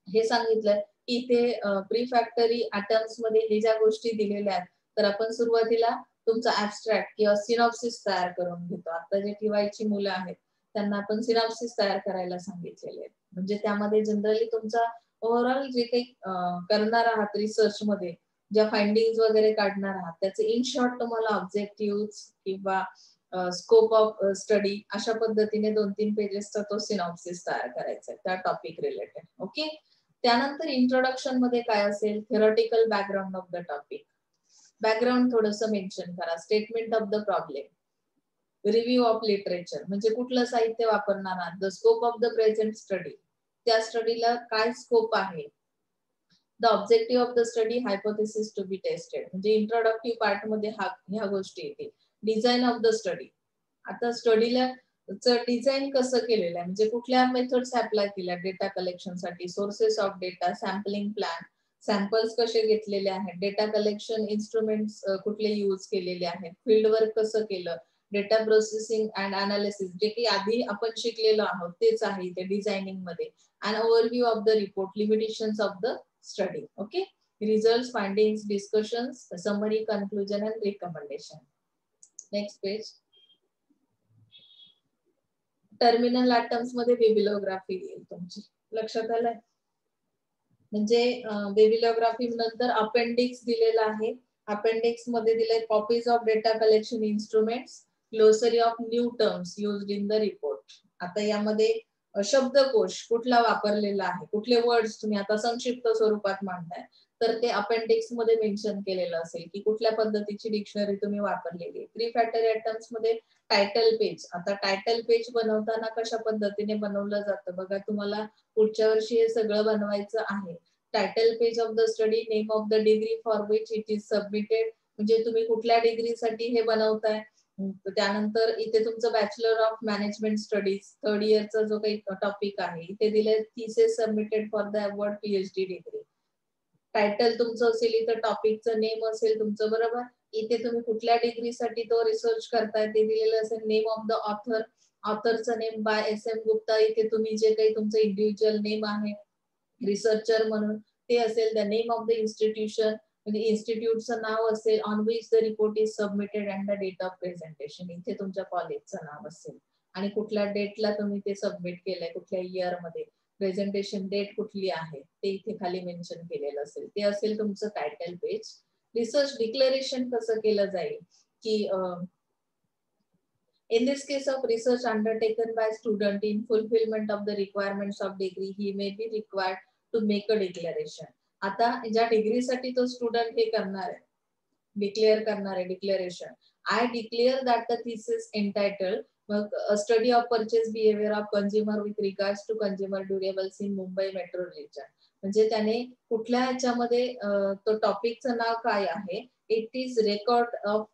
Speaker 1: हे सांगितलं की इथे प्री फॅक्टरी ऍटम्स मध्ये हे ज्या गोष्टी दिलेल्या आहेत, तर आपण सुरुवातीला तुमचा ऍब्स्ट्रॅक्ट किंवा सिनॉप्सिस तयार करून घेतो. आता जे टीवायची मुलं आहेत त्यांना आपण सिनॉप्सिस तयार करायला सांगितलेले आहे. म्हणजे त्यामध्ये जनरली तुमचा ओव्हरऑल जे काही करणार आहात रिसर्च मध्ये, ज्या फाइंडिंग्स वगैरे काढणार आहात त्याचे इन शॉर्ट तुम्हाला ऑब्जेक्टिव्ह किंवा स्कोप ऑफ स्टडी अशा पद्धतीने 2-3 पेजेसचा तो सिनॉप्सिस तयार करायचा आहे त्या टॉपिक रिलेटेड. ओके. त्यानंतर इंट्रोडक्शन मध्ये काय असेल, theoretical background of the topic, background थोडंसं मेन्शन करा. Statement of the problem, review of literature, म्हणजे कुठलं साहित्य वापरणार आहात. The scope of the present study, त्या स्टडीला काय स्कोप आहे. The objective of the study, hypothesis to be tested, म्हणजे इंट्रोडक्टिव्ह पार्ट मध्ये ह्या गोष्टी येतील. डिझाईन ऑफ द स्टडी, आता स्टडीला डिझाईन कसं केलेलं आहे, म्हणजे कुठल्या मेथड्स अप्लाय केल्या डेटा कलेक्शन साठी, sources of data, sampling plan, samples कसे घेतलेले आहेत, डेटा कलेक्शन इन्स्ट्रुमेंट्स कुठले यूज केलेले आहेत, फील्ड वर्क कसं केलं, डेटा प्रोसेसिंग अँड अनालिसिस, जे की आधी आपण शिकलेलो आहोत तेच आहे इथे डिझायनिंग मध्ये. And overview of the report, limitations of the study. Okay. Result, findings, discussions, summary, conclusion and recommendation. Next page. Terminal atoms मध्ये बिबिलिओग्राफी येईल तुमची, लक्षात आलंय. म्हणजे बिबिलिओग्राफी नंतर अपेंडिक्स दिलेला आहे. अपेंडिक्स मध्ये दिलंय copies of data collection instruments, glossary of new terms used in the report. आता यामध्ये शब्दकोश कुठला वापरलेला आहे, कुठले वर्ड्स तुम्ही आता संक्षिप्त स्वरूपात मांडताय, तर ते अपेंडिक्स मध्ये मेन्शन केलेलं असेल की कुठल्या पद्धतीची डिक्शनरी तुम्ही वापरलेली आहे. प्री फॅक्टरी ऍटम्स मध्ये टायटल पेज, आता टायटल पेज बनवताना कशा पद्धतीने बनवलं जातं बघा. तुम्हाला पुढच्या वर्षी हे सगळं बनवायचं आहे. Title page of the study, name of the degree for which it is submitted, म्हणजे तुम्ही कुठल्या डिग्रीसाठी हे बनवताय. त्यानंतर इथे तुमचं bachelor of management studies third इयरचा जो काही टॉपिक आहे इथे दिले, thesis submitted for the award PhD degree. Title तुमचं असेल, इथं टॉपिकचं नेम असेल तुमचं, बरोबर. इथे तुम्ही कुठल्या डिग्रीसाठी तो रिसर्च करताय ते दिलेलं असेल. नेम ऑफ द ऑथर, ऑथरचं नेम बाय SM गुप्ता, इथे तुम्ही जे काही तुमचं इंडिव्हिज्युअल नेम आहे रिसर्चर म्हणून ते असेल. The name of the institution, म्हणजे इन्स्टिट्यूटचं नाव असेल. On which the report is submitted and the date of presentation, इथे तुमच्या कॉलेजचं नाव असेल आणि कुठल्या डेटला तुम्ही ते सबमिट केलंय, कुठल्या इयर मध्ये, प्रेझेंटेशन डेट कुठली आहे ते इथे खाली मेन्शन केलेलं असेल. ते असेल तुमचं टायटल पेज. रिसर्च डिक्लेरेशन कसं केलं जाईल की in this case of research undertaken by student in fulfillment of the requirements of degree, he may be required to make a declaration. आता ज्या डिग्रीसाठी तो स्टुडंट हे करणार आहे, डिक्लेअर करणार आहे declaration, I declare that the thesis entitled मग study of purchase behaviour of consumer with regards to consumer durables in Mumbai metro region. म्हणजे त्याने कुठल्या ह्याच्यामध्ये तो टॉपिकचं नाव काय आहे, it is record of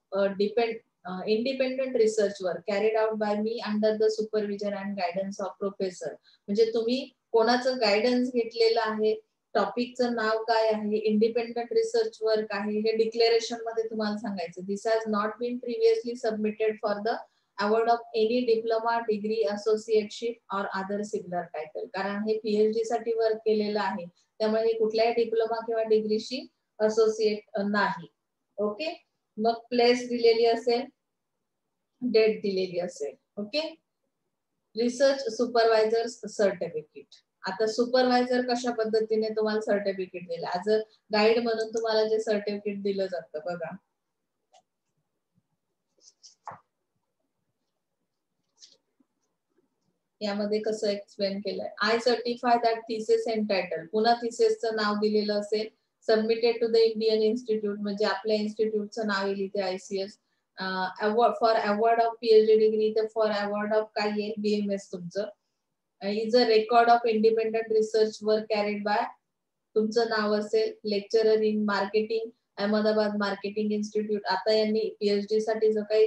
Speaker 1: independent research work carried out by me under the supervision and guidance of professor. म्हणजे तुम्ही कोणाचं गायडन्स घेतलेलं आहे, टॉपिकचं नाव काय आहे, इंडिपेंडंट रिसर्च वर्क आहे, हे डिक्लेरेशन मध्ये तुम्हाला सांगायचं. This has not been previously submitted for the award of any diploma degree associateship or other similar title. कारण हे पीएचडी साठी वर्क केलेलं आहे, त्यामुळे हे कुठल्याही डिप्लोमा किंवा डिग्रीशी असोसिएट नाही. ओके, मग प्लेस दिलेली असेल, डेट दिलेली असेल. Okay, research supervisor certificate. आता सुपरवायझर कशा पद्धतीने तुम्हाला सर्टिफिकेट दिलं, ऍज अ गाईड म्हणून तुम्हाला जे सर्टिफिकेट दिलं जातं बघा, यामध्ये कसं एक्सप्लेन केलंय. I certify that thesis entitle, पुन्हा थिसिसचं नाव दिलेलं असेल, submitted to the Indian institute, म्हणजे आपल्या इन्स्टिट्यूटचं नाव येईल इथे ICS. Award for award of PhD degree, तर फॉर अवॉर्ड ऑफ काय येईल, बीएमएस तुमचं. Is a record of independent research work carried by, तुमचं नाव असेल. Lecturer in marketing, Ahmedabad marketing institute. आता यांनी पीएचडी साठी जो काही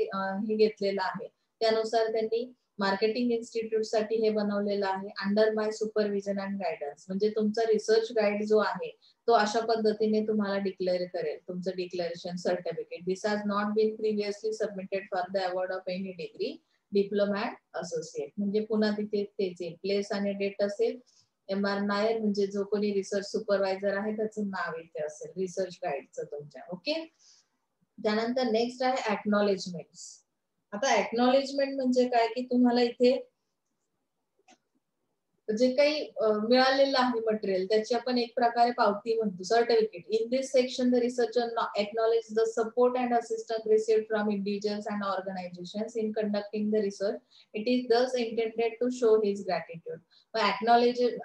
Speaker 1: हे घेतलेलं आहे त्यानुसार त्यांनी मार्केटिंग इन्स्टिट्यूट साठी हे बनवलेलं आहे. Under my supervision and guidance, म्हणजे तुमचा रिसर्च गाईड जो आहे तो अशा पद्धतीने तुम्हाला डिक्लेअर करेल तुमचं declaration certificate. This has not been previously submitted for the award of any degree diploma associate. म्हणजे पुन्हा तिथे तेच प्लेस आणि डेट असेल. एम आर नायर म्हणजे जो कोणी रिसर्च सुपरवायझर आहे त्याचं नाव इथे असेल रिसर्च गाईडचं तुमच्या. ओके, त्यानंतर नेक्स्ट आहे ऍक्नॉलेजमेंट. आता ऍक्नॉलेजमेंट म्हणजे काय की तुम्हाला इथे जे काही मिळालेलं आहे मटेरियल त्याची आपण एक प्रकारे पावती म्हणतो, certificate. In this section the researcher acknowledge the support and assistance received from individuals and organisations in conducting the research. It is thus intended to show his gratitude.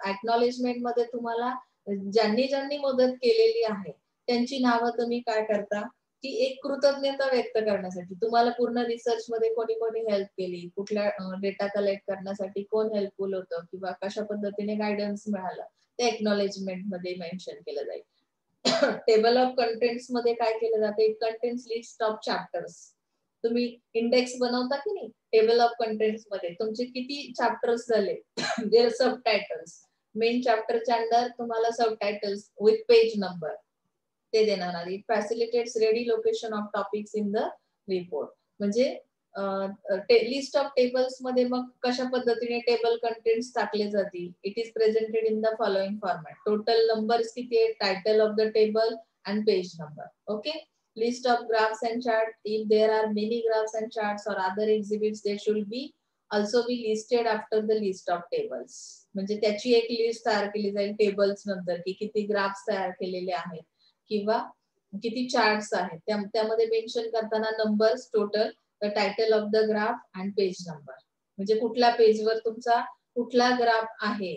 Speaker 1: Acknowledgement मध्ये तुम्हाला ज्यांनी ज्यांनी मदत केलेली आहे त्यांची नावं तुम्ही काय करता की एक कृतज्ञता व्यक्त करण्यासाठी, तुम्हाला पूर्ण रिसर्च मध्ये कोणी कोणी हेल्प केली, कुठल्या डेटा कलेक्ट करण्यासाठी कोण हेल्पफुल होतं किंवा कशा पद्धतीने गायडन्स मिळालं, ते एक्नॉलेजमेंट मध्ये मेन्शन केलं जाईल. टेबल ऑफ कंटेंट्स मध्ये काय केलं जातं, it contains list of chapters. तुम्ही इंडेक्स बनवता की नाही, टेबल ऑफ कंटेंट्स मध्ये तुमचे किती चॅप्टर्स झाले, देअर सब टायटल्स. मेन चॅप्टरच्या अंडर तुम्हाला sub titles with page number ते देणार आहे. It facilitates ready location of topics in the report. म्हणजे लिस्ट ऑफ टेबल्स मध्ये मग कशा पद्धतीने टेबल कंटेंट्स टाकले जातील. It is presented in the following format. Total numbers किती आहे, title of the table and page number. Okay, list of graphs and chart. If there are many graphs and charts और other exhibits they should be also be listed after the list of tables. म्हणजे त्याची एक लिस्ट तयार केली जाईल टेबल्स नंतर की किती ग्राफ्स तयार केलेले आहेत किंवा किती चार्ट्स आहेत. त्यामध्ये मेन्शन करताना numbers, total, the title of the graph and page number. म्हणजे कुठल्या पेजवर तुमचा कुठला ग्राफ आहे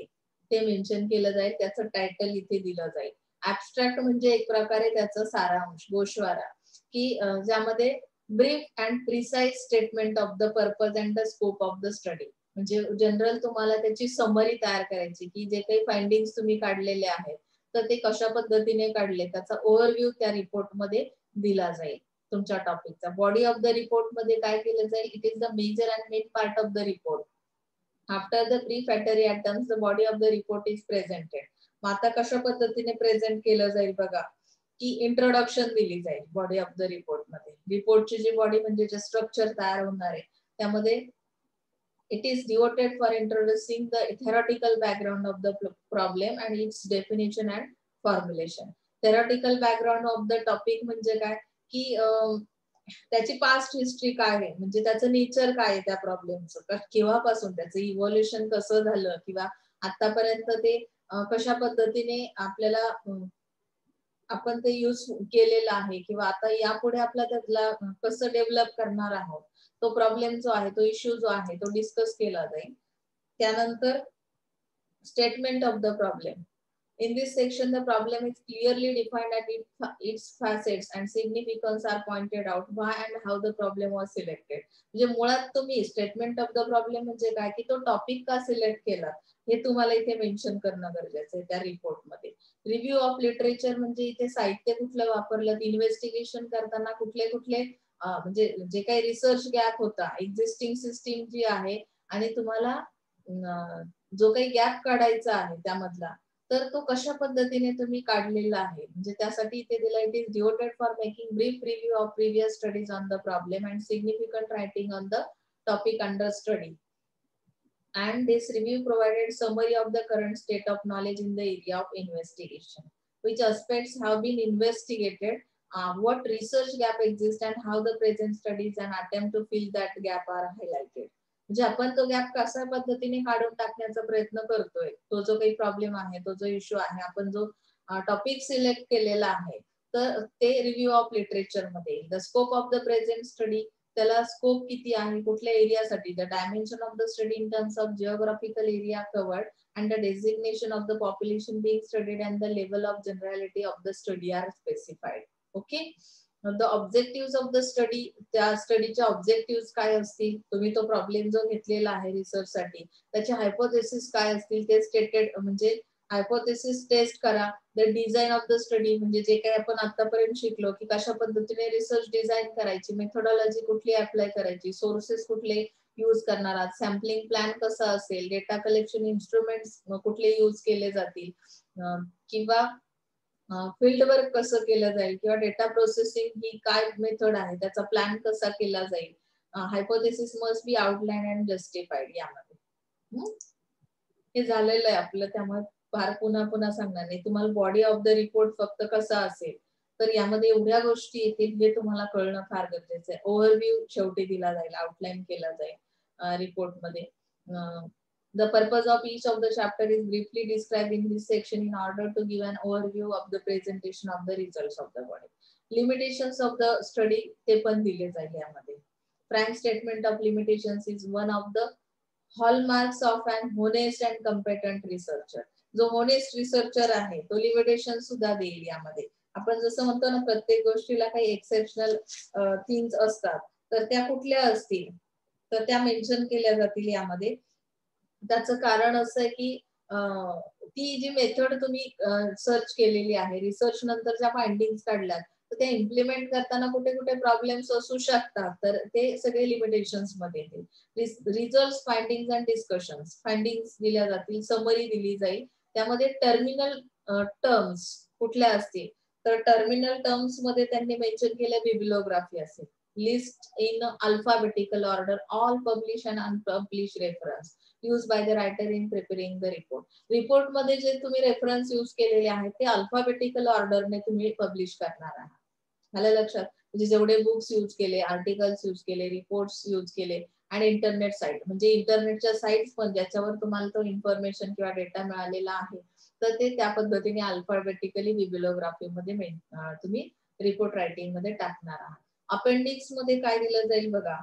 Speaker 1: ते मेन्शन केलं जाईल, त्याचं टायटल इथे दिलं जाईल. ऍबस्ट्रॅक्ट म्हणजे एक प्रकारे त्याचं सारांश, गोषवारा, की ज्यामध्ये brief and precise statement of the purpose and the scope of the study. म्हणजे जनरल तुम्हाला त्याची समरी तयार करायची की जे काही फाइंडिंग्स तुम्ही काढलेले आहेत तर ते कशा पद्धतीने काढले त्याचा ओव्हरव्ह्यू त्या रिपोर्ट मध्ये दिला जाईल तुमच्या टॉपिकचा. बॉडी ऑफ द रिपोर्ट मध्ये काय केलं जाईल, it is the major and main part of the report. After the prefatory items the body of the report is presented. मग आता कशा पद्धतीने प्रेझेंट केलं जाईल बघा, की इंट्रोडक्शन दिली जाईल बॉडी ऑफ द रिपोर्ट मध्ये. रिपोर्टची जी बॉडी म्हणजे जे स्ट्रक्चर तयार होणार आहे त्यामध्ये it is devoted for introducing the theoretical background of the problem and its definition and formulation. Theoretical background of the topic म्हणजे काय की त्याची पास्ट हिस्ट्री काय आहे, म्हणजे त्याचं नेचर काय आहे त्या प्रॉब्लेमचं, केव्हापासून त्याचं इव्होल्युशन कसं झालं किंवा आतापर्यंत ते कशा पद्धतीने आपल्याला आपण ते यूज केलेलं आहे किंवा आता यापुढे आपला त्याला कसं डेव्हलप करणार आहोत, तो प्रॉब्लेम जो आहे, तो इश्यू जो आहे, तो डिस्कस केला जाईल. त्यानंतर statement of the problem. In this section, the problem is clearly defined at its facets and significance are pointed out why and how the problem was selected. म्हणजे मुळात तुम्ही स्टेटमेंट ऑफ द प्रॉब्लेम म्हणजे काय की तो टॉपिक का सिलेक्ट केला हे तुम्हाला इथे मेन्शन करणं गरजेचं आहे त्या रिपोर्टमध्ये. रिव्ह्यू ऑफ लिटरेचर म्हणजे इथे साहित्य कुठलं वापरलं, इन्व्हेस्टिगेशन करताना कुठले कुठले म्हणजे जे काही रिसर्च गॅप होता, एक्झिस्टिंग सिस्टीम जी आहे आणि तुम्हाला जो काही गॅप काढायचा आहे त्यामधला, तर तो कशा पद्धतीने तुम्ही काढलेला आहे. म्हणजे त्यासाठी इथे दिला it is devoted for making brief review of previous studies on the problem and significant writing on the topic under study. And this review provided summary of the current state of knowledge in the area of investigation. Which aspects have been investigated, what research gap exists, and how the present studies and attempt to fill that gap are highlighted. म्हणजे आपण तो गॅप कशा पद्धतीने काढून टाकण्याचा प्रयत्न करतोय, तो जो काही प्रॉब्लेम आहे, तो जो इश्यू आहे, आपण जो टॉपिक सिलेक्ट केलेला आहे, तर ते रिव्ह्यू ऑफ लिटरेचर मध्ये. The scope of the present study, त्याला स्कोप किती आहे, कुठल्या एरियासाठी, the dimension of the study in terms of geographical area covered and the designation of the population being studied and the level of generality of the study are specified. Okay. The objectives of the study, त्या स्टडीच्या ऑब्जेक्टिव्ह काय असतील, तुम्ही तो प्रॉब्लेम जो घेतलेला आहे रिसर्च साठी त्याचे हायपोथेसिस काय असतील ते स्टेटेड, म्हणजे हायपोथेसिस टेस्ट करा. The design of the study म्हणजे जे काही आपण आतापर्यंत शिकलो की कशा पद्धतीने रिसर्च डिझाईन करायची, मेथोडॉलॉजी कुठली अप्लाय करायची, सोर्सेस कुठले यूज करणार आहात, सॅम्पलिंग प्लॅन कसा असेल, डेटा कलेक्शन इन्स्ट्रुमेंट्स कुठले यूज केले जातील, किंवा फील्ड वर्क कसं केलं जाईल, किंवा डेटा प्रोसेसिंग ही काय मेथड आहे त्याचा प्लॅन कसा केला जाईल. Hypothesis must be outline and justified. यामध्ये हे झालेलं आहे आपलं, त्यामुळे फार पुन्हा पुन्हा सांगणार नाही. तुम्हाला बॉडी ऑफ द रिपोर्ट फक्त कसा असेल, तर यामध्ये एवढ्या गोष्टी येतील हे तुम्हाला कळणं फार गरजेचं आहे. ओव्हरव्ह्यू शेवटी दिला जाईल, आउटलाईन केला जाईल रिपोर्ट मध्ये. The purpose of each of the chapter is briefly described in this section in order to give an overview of the presentation of the results of the body. Limitations of the study ते पण दिले जाईल यामध्ये. Frank statement of limitations is one of the hallmarks of an honest and competent researcher. जो honest researcher आहे तो लिमिटेशन सुद्धा देईल यामध्ये. आपण जसं म्हणतो ना प्रत्येक गोष्टीला काही एक्सेप्शनल थिंग्स असतात, तर त्या कुठल्या असतील तर त्या मेन्शन केल्या जातील यामध्ये. त्याचं कारण असं आहे की ती जी मेथड तुम्ही सर्च केलेली आहे, रिसर्च नंतर ज्या फाइंडिंग्स काढल्यात, तर त्या इम्प्लिमेंट करताना कुठे कुठे प्रॉब्लेम्स असू शकतात, तर ते सगळे लिमिटेशन्स मध्ये येतील. Result, findings and discussions, findings दिल्या जातील, समरी दिली जाईल. त्यामध्ये टर्मिनल टर्म्स कुठल्या असतील, तर टर्मिनल टर्म्स मध्ये त्यांनी मेन्शन केलं बिब्लिओग्राफी असेल. List in alphabetical order all publish and unpublish reference used by the writer in preparing the report. Report मध्ये जे तुम्ही रेफरन्स यूज केलेले आहेत ते अल्फाबेटिकल ऑर्डरने तुम्ही पब्लिश करणार आहात. मला लक्षात, म्हणजे जेवढे बुक्स यूज केले, आर्टिकल्स यूज केले, रिपोर्ट्स यूज केले आणि इंटरनेट साईट, म्हणजे इंटरनेटच्या साईट्स पण ज्याच्यावर तुम्हाला तो इन्फॉर्मेशन किंवा डेटा मिळालेला आहे, तर ते त्या पद्धतीने अल्फाबेटिकली बिब्लिओग्राफी मध्ये तुम्ही रिपोर्ट रायटिंग मध्ये टाकणार आहात. अपेंडिक्स मध्ये काय दिलं जाईल बघा.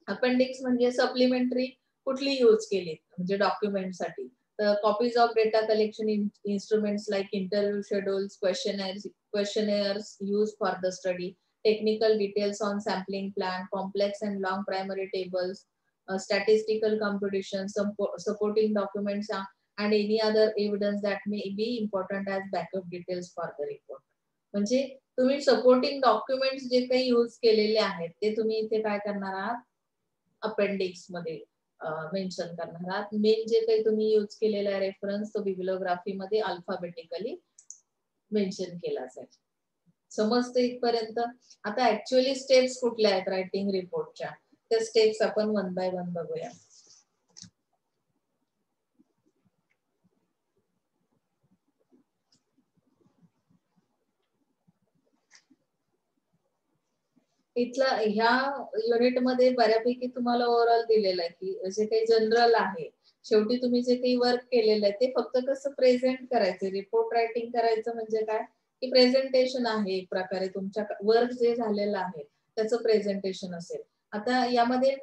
Speaker 1: अपेंडिक्स म्हणजे सप्लिमेंटरी कुठली यूज केली, म्हणजे डॉक्युमेंटसाठी, तर copies of data collection instruments like interview schedules, questionnaires use for the study, technical details on sampling plan, complex and long primary tables, statistical computation, supporting documents and any other evidence that may be important as backup details for the report. म्हणजे तुम्ही सपोर्टिंग डॉक्युमेंट्स जे काही यूज केलेले आहेत ते तुम्ही इथे काय करणार आहात, अपेंडिक्स मध्ये मेन्शन करणार आहात. मेन जे काही तुम्ही यूज केलेला रेफरन्स तो बिब्लिओग्राफी मध्ये अल्फाबेटिकली मेन्शन केला जाईल. समजते इथपर्यंत? आता ऍक्च्युअली स्टेप्स कुठल्या आहेत रायटिंग रिपोर्टच्या, त्या स्टेप्स आपण वन बाय वन बघूया. इथला ह्या युनिट मध्ये बऱ्यापैकी तुम्हाला ओव्हरऑल दिलेलं आहे की जे काही जनरल आहे, शेवटी तुम्ही जे काही वर्क केलेलं आहे ते फक्त कसं प्रेझेंट करायचं. रिपोर्ट रायटिंग करायचं म्हणजे काय, की प्रेझेंटेशन आहे, एक प्रकारे तुमच्या वर्क जे झालेलं आहे त्याचं प्रेझेंटेशन असेल. आता यामध्ये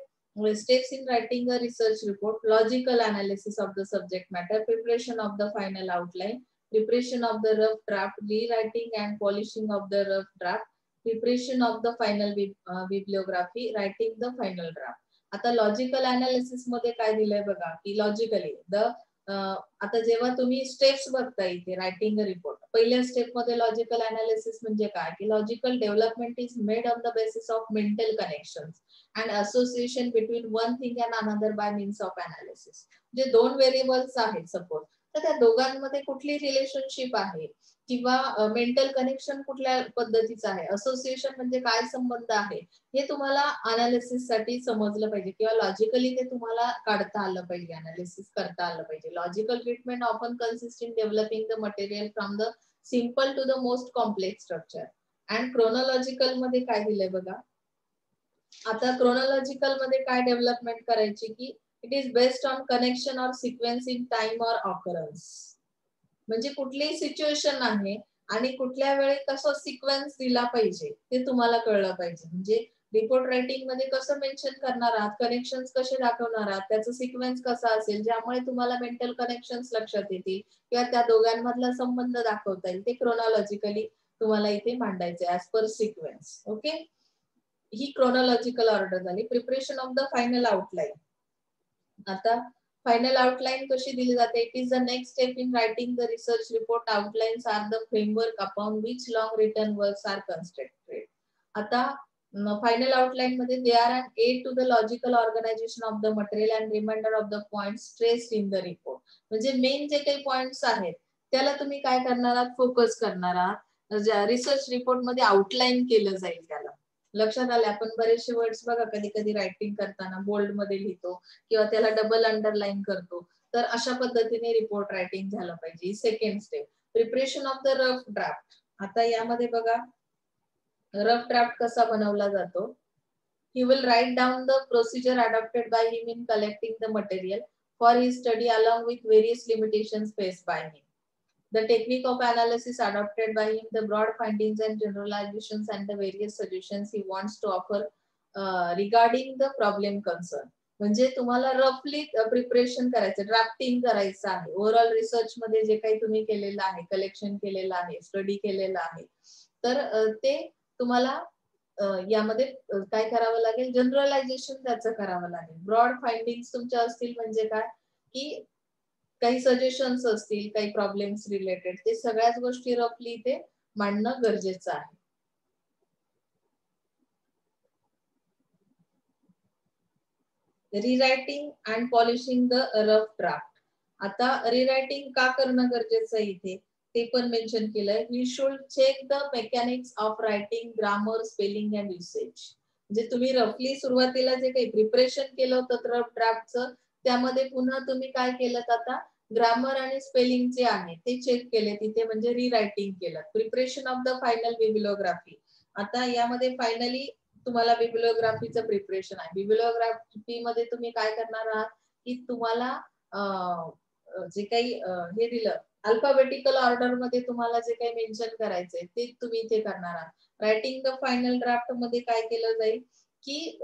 Speaker 1: steps in writing a research report, logical analysis of the subject matter, preparation of the final outline, preparation of the rough draft, rewriting and polishing of the rough draft, preparation of the final bibliography, writing the final draft. आता लॉजिकल अनालिसिस मध्ये काय दिलंय बघा की लॉजिकली आता जेव्हा तुम्ही स्टेप्स बघता इथे रायटिंग अ रिपोर्ट, पहिल्या स्टेप मध्ये लॉजिकल अनालिसिस म्हणजे काय की logical development is made on the basis of mental connections and association between one thing and another by means of analysis. जे दोन व्हेरिएबल्स आहेत सपोज, तर त्या दोघांमध्ये कुठली रिलेशनशिप आहे किंवा मेंटल कनेक्शन कुठल्या पद्धतीचं आहे, असोसिएशन म्हणजे काय संबंध आहे, हे तुम्हाला अनालिसिस साठी समजलं पाहिजे किंवा लॉजिकली ते तुम्हाला काढता आलं पाहिजे, अनालिसिस करता आलं पाहिजे. Logical treatment often consist in developing the material from the simple to the most complex structure. And chronological मध्ये काय दिलंय बघा. आता क्रोनॉलॉजिकल मध्ये काय डेव्हलपमेंट करायची की it is based on connection or sequence in time or occurrence. म्हणजे कुठलीही सिच्युएशन आहे आणि कुठल्या वेळी कसं सिक्वेन्स दिला पाहिजे ते तुम्हाला कळलं पाहिजे. म्हणजे रिपोर्ट रायटिंग मध्ये कसं मेन्शन करणार आहात, कनेक्शन कसे दाखवणार आहात, त्याचा सिक्वेन्स कसा असेल ज्यामुळे तुम्हाला मेंटल कनेक्शन्स लक्षात येतील किंवा त्या दोघांमधला संबंध दाखवता येईल, ते क्रोनॉलॉजिकली तुम्हाला इथे मांडायचे ऍज पर सिक्वेन्स. ओके, ही क्रोनॉलॉजिकल ऑर्डर झाली. Preparation of the final outline. आता फायनल आउटलाईन कशी दिली जाते. It is the next step in writing the research report. Outlines are the framework upon which long written works are constructed. आता फायनल आउटलाईन मध्ये they are an aid to the logical organization of the material and reminder of the points stressed in the report. म्हणजे मेन जे काही पॉइंट्स आहेत त्याला तुम्ही काय करणार आहात, फोकस करणार आहात. रिसर्च रिपोर्ट मध्ये आउटलाईन केलं जाईल त्याला. लक्षात आले. आपण बरेचसे वर्ड्स बघा कधी कधी रायटिंग करताना बोल्ड मध्ये लिहितो किंवा त्याला डबल अंडरलाईन करतो, तर अशा पद्धतीने रिपोर्ट रायटिंग झालं पाहिजे. Second step preparation of the rough draft. आता यामध्ये बघा रफ ड्राफ्ट कसा बनवला जातो. He will write down the procedure adopted by him in collecting the material for his study along with various limitations faced by him. The technique of analysis adopted by him, the broad findings and generalizations and the various solutions he wants to offer regarding the problem concern. म्हणजे तुम्हाला रफली प्रिपरेशन करायचं, ड्राफ्टिंग करायचं आहे. ओव्हरऑल रिसर्च मध्ये जे काही तुम्ही केलेलं आहे, कलेक्शन केलेलं आहे, स्टडी केलेलं आहे, तर ते तुम्हाला यामध्ये काय करावं लागेल, जनरलायझेशन त्याचं करावं लागेल. ब्रॉड फाइंडिंग्स तुमच्या असतील म्हणजे काय की काही सजेशन्स असतील, काही प्रॉब्लेम्स रिलेटेड, ते सगळ्याच गोष्टी रफली इथे मांडणं गरजेचं आहे. Rewriting and polishing the rough draft. आता रिरायटिंग का करणं गरजेचं आहे इथे ते पण मेन्शन केलंय. We should check the mechanics of writing, grammar, spelling and usage. म्हणजे तुम्ही रफली सुरुवातीला जे काही प्रिपरेशन केलं होतं रफ ड्राफ्टचं, त्यामध्ये पुन्हा तुम्ही काय केलं आता ग्रामर आणि स्पेलिंग जे आहे ते चेक केले तिथे, म्हणजे रिरायटिंग केलं. Preparation of the final bibliography. आता यामध्ये फायनली तुम्हाला बिब्लिओग्राफीचं प्रिपरेशन आहे. बिब्लिओग्राफी मध्ये तुम्ही काय करणार आहात की तुम्हाला जे काही हे दिलं अल्फाबेटिकल ऑर्डर मध्ये तुम्हाला जे काही मेन्शन करायचंय ते तुम्ही इथे करणार आहात. रायटिंग द फायनल ड्राफ्ट मध्ये काय केलं जाईल की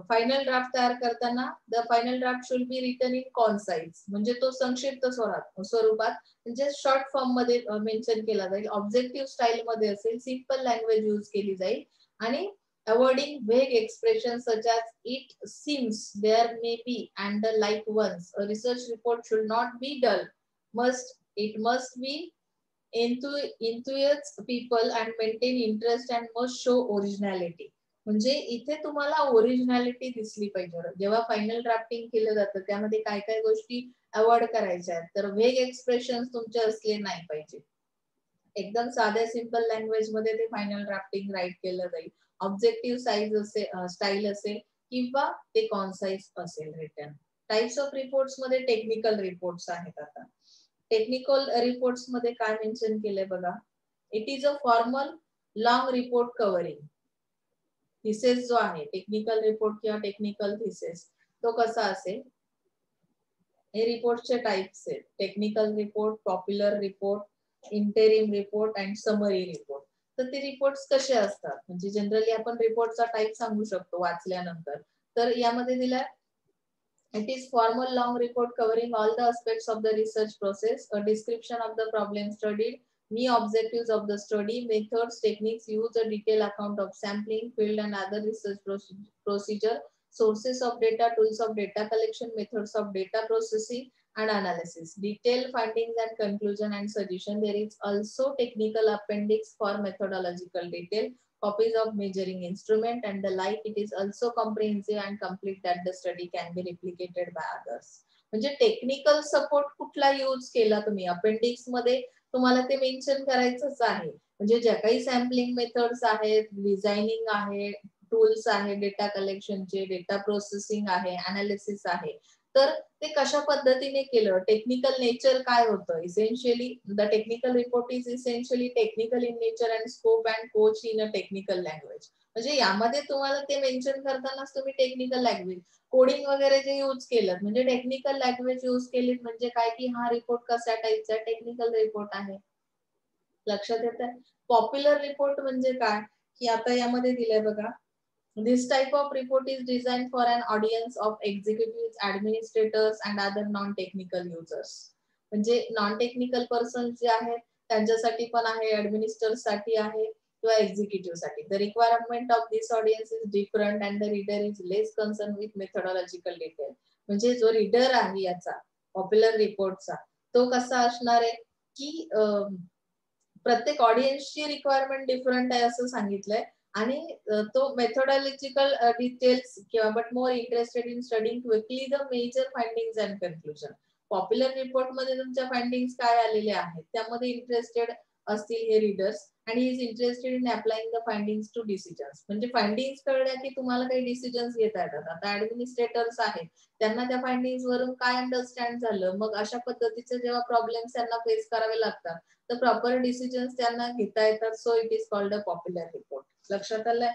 Speaker 1: फायनल ड्राफ्ट तयार करताना the final draft should be written in concise, म्हणजे तो संक्षिप्त स्वरूपात म्हणजे शॉर्ट फॉर्म मध्ये मेन्शन केला जाईल. ऑब्जेक्टिव्ह स्टाईल मध्ये असेल, सिंपल लँग्वेज यूज केली जाईल आणि avoiding vague expressions such as it seems, there may be and the like ones. A research report should not be dull. It must be enthusiastic people and maintain interest and must show originality. म्हणजे इथे तुम्हाला ओरिजिनॅलिटी दिसली पाहिजे. जेव्हा फायनल ड्राफ्टिंग केलं जातं त्यामध्ये काय काय गोष्टी अवॉइड करायच्या आहेत, तर वेग एक्सप्रेशन्स तुमचे असले नाही पाहिजे. एकदम साध्या सिंपल लँग्वेज मध्ये ते फायनल ड्राफ्टिंग राईट केलं जाईल. ऑब्जेक्टिव्ह साईज असेल, स्टाईल असेल किंवा ते कॉन्साइज असेल रिटर्न. टाइप्स ऑफ रिपोर्ट्स मध्ये टेक्निकल रिपोर्ट्स आहेत. आता टेक्निकल रिपोर्ट्स मध्ये काय मेन्शन केलंय बघा. It is a formal long report covering theses जो आहे, टेक्निकल रिपोर्ट किंवा टेक्निकल थिसेस, तो कसा असेल. हे रिपोर्टचे टाइप्स आहेत. Technical report, popular report, interim report and summary report. तर ते रिपोर्ट्स कसे असतात म्हणजे जनरली आपण रिपोर्टचा टाइप सांगू शकतो वाचल्यानंतर. तर यामध्ये दिला it is formal long report covering all the aspects of the research process, a description of the problem studied, main objectives of the study, methods, techniques used, a detailed account of sampling, field and other research procedure, sources of data, tools of data collection, methods of data processing and analysis, detailed findings and conclusion and suggestion. There is also technical appendix for methodological detail, copies of measuring instrument and the like. It is also comprehensive and complete that the study can be replicated by others. म्हणजे टेक्निकल सपोर्ट कुठला यूज केला तुम्ही अपेंडिक्स मध्ये तुम्हाला ते मेन्शन करायचंच आहे. म्हणजे ज्या काही सॅम्पलिंग मेथड्स आहेत, डिझायनिंग आहे, टूल्स आहे, डेटा कलेक्शनचे, डेटा प्रोसेसिंग आहे, अनालिसिस आहे, तर ते कशा पद्धतीने केलं, टेक्निकल नेचर काय होतं. Essentially the technical report is essentially technical in nature and scope and coach in a technical language. म्हणजे यामध्ये तुम्हाला ते मेन्शन करतानाच तुम्ही टेक्निकल लँग्वेज कोडिंग वगैरे जे यूज केलं म्हणजे टेक्निकल लँग्वेज यूज केली म्हणजे काय की हा रिपोर्ट कशा टाईपचा टेक्निकल रिपोर्ट आहे. लक्षात येतं. पॉप्युलर रिपोर्ट म्हणजे काय की आता यामध्ये दिलंय बघा. This type of report is designed for an audience of executives, administrators and other non-technical users. म्हणजे नॉन टेक्निकल पर्सन जे आहेत त्यांच्यासाठी पण आहे, ऍडमिनिस्ट्रेटर साठी आहे किंवा एक्झिक्युटिव्ह साठी. The requirement of this audience is different and the reader is less concern with methodological detail. म्हणजे जो रीडर आहे याचा पॉप्युलर रिपोर्टचा तो कसा असणार आहे की प्रत्येक ऑडियन्सची रिक्वायरमेंट डिफरंट आहे असं सांगितलंय आणि तो मेथोडॉलॉजिकल डिटेल्स किंवा but more interested in studying quickly the major findings and conclusion. Popular report मध्ये तुमच्या फाइंडिंग्स काय आलेले आहेत त्यामध्ये इंटरेस्टेड असतील हे रीडर्स आणि is interested in applying the findings to decisions. म्हणजे फाइंडिंग्स कळल्या की तुम्हाला काही डिसिजन्स घेता येतात. आता ऍडमिनिस्ट्रेटर्स आहेत त्यांना त्या फाइंडिंग्स वरून काय अंडरस्टँड झालं, मग अशा पद्धतीचे जेव्हा प्रॉब्लेम्स त्यांना फेस करावे लागतात तर प्रॉपर डिसिजन्स त्यांना घेता येतात. So it is called a popular report. लक्षात आलंय.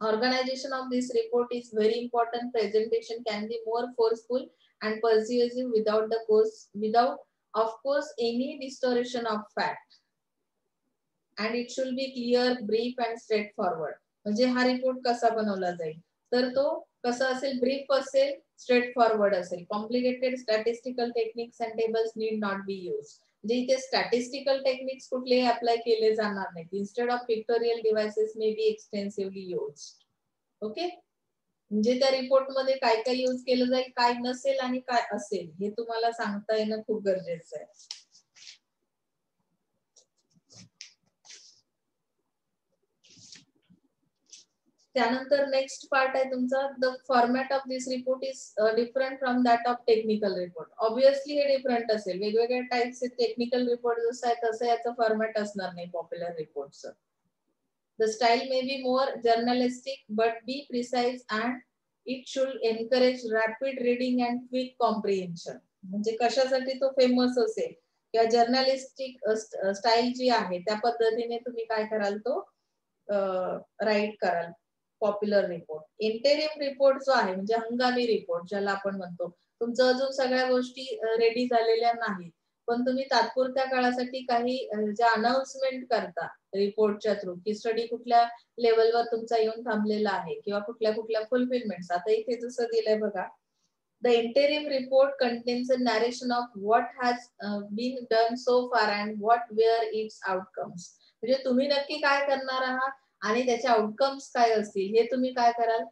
Speaker 1: Organization of this report is very important. Presentation can be more forceful and persuasive without of course any distortion of fact, and it should be clear, brief and straightforward. म्हणजे हा रिपोर्ट कसा बनवला जाईल तर तो कसा असेल, ब्रीफ असेल, स्ट्रेट फॉरवर्ड असेल. Complicated statistical techniques and tables need not be use. म्हणजे इथे स्टॅटिस्टिकल टेक्निक्स कुठलेही अप्लाय केले जाणार नाहीत. Instead of pictorial devices may be extensively used. Okay. म्हणजे त्या रिपोर्ट मध्ये काय काय यूज केलं जाईल, काय नसेल आणि काय असेल हे तुम्हाला सांगता येणं खूप गरजेचं आहे. त्यानंतर नेक्स्ट पार्ट आहे तुमचा the format of this report is different from that of technical report. Obviously हे डिफरंट असेल. वेगवेगळ्या टाइप्सचे टेक्निकल रिपोर्ट जसं आहे तसं याचं फॉर्मॅट असणार नाही popular रिपोर्टचं. The style may be more journalistic but be precise and it should encourage rapid reading and quick comprehension. म्हणजे कशासाठी तो फेमस असेल किंवा जर्नलिस्टिक स्टाईल जी आहे त्या पद्धतीने तुम्ही काय कराल तो राईट कराल पॉप्युलर रिपोर्ट. इंटेरिम रिपोर्ट जो आहे म्हणजे हंगामी रिपोर्ट ज्याला आपण म्हणतो, तुमचं अजून सगळ्या गोष्टी रेडी झालेल्या नाहीत पण तुम्ही तात्पुरत्या काळासाठी काही ज्या अनाउन्समेंट करता रिपोर्टच्या थ्रू की स्टडी कुठल्या लेवलवर तुमचा येऊन थांबलेला आहे किंवा कुठल्या कुठल्या फुलफिलमेंट्स. आता इथे जसं दिलंय बघा, the interim report contains a narration of what has been done so far and what were its outcomes. म्हणजे तुम्ही नक्की काय करणार आहात आणि त्याचे आउटकम्स काय असतील हे तुम्ही काय कराल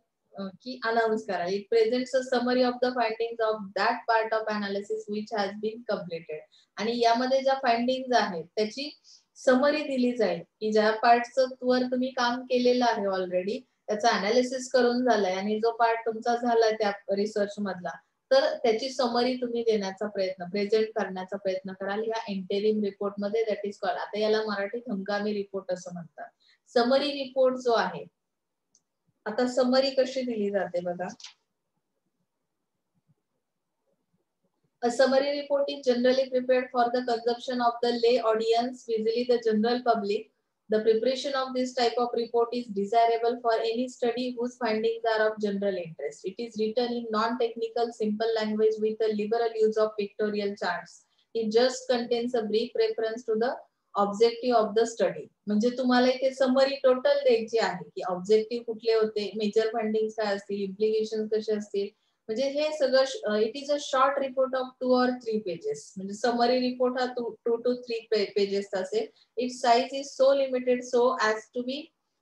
Speaker 1: की अनाउन्स कराल. It presents a summary of the findings of that part of analysis which has been completed. आणि यामध्ये ज्या फाइंडिंग्स आहेत त्याची समरी दिली जाईल की ज्या पार्टचं वर तुम्ही काम केलेलं आहे ऑलरेडी त्याचा अनालिसिस करून झालाय आणि जो पार्ट तुमचा झालाय त्या रिसर्च मधला तर त्याची समरी तुम्ही देण्याचा प्रयत्न, प्रेझेंट करण्याचा प्रयत्न कराल या इंटेरिम रिपोर्ट मध्ये. दॅट इज कॉल्ड, आता याला मराठीत हंगामी रिपोर्ट असं म्हणतात. समरी रिपोर्ट जो आहे, आता समरी कशी दिली जाते बघा. A summary report is generally prepared for the consumption of the lay audience, usually the general public. The preparation of this type of report is desirable for any study whose findings are of general interest. It is written in non-technical, simple language with a liberal use of pictorial charts. It just contains a brief reference to the objective of the study. म्हणजे तुम्हाला इथे समरी टोटल द्यायची आहे की ऑब्जेक्टिव्ह कुठले होते, मेजर फाइंडिंग्स काय असतील, इम्प्लिकेशन कसे असतील. म्हणजे हे सगळं it is a short report of 2 or 3 pages. म्हणजे समरी रिपोर्ट हा 2 to 3 पेजेस असेल. It's size is so limited so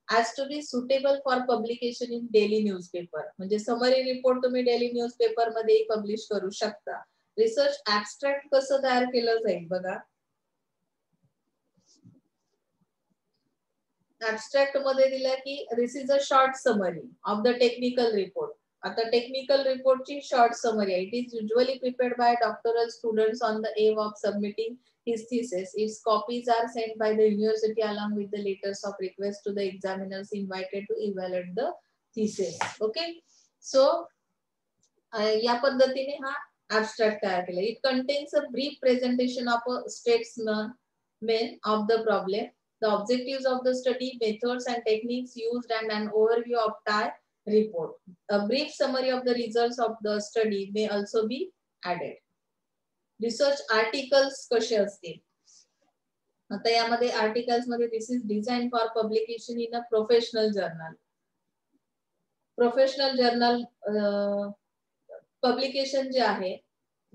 Speaker 1: as to be suitable for publication in daily newspaper. म्हणजे समरी रिपोर्ट तुम्ही डेली न्यूजपेपर मध्ये पब्लिश करू शकता. रिसर्च ऍब्स्ट्रॅक्ट कसं तयार केलं जाईल बघा. ऍब्स्ट्रॅक्ट मध्ये दिला की this is a short summary of the technical report. आता टेक्निकल रिपोर्टची शॉर्ट समरी आहे. It is usually prepared by doctoral students on the aim of submitting his thesis. Its copies are sent by the university along with the letters of request to the examiners invited to evaluate the thesis. Okay, so या पद्धतीने हा abstract तयार केला. It contains a brief presentation of a statement of the problem, the objectives of the study, methods and techniques used, and an overview of type report. A brief summary of the results of the study may also be added. Research articles कसे असतील. आता यामध्ये आर्टिकल्स मध्ये this is design for publication in a professional journal. Professional journal publication जे आहे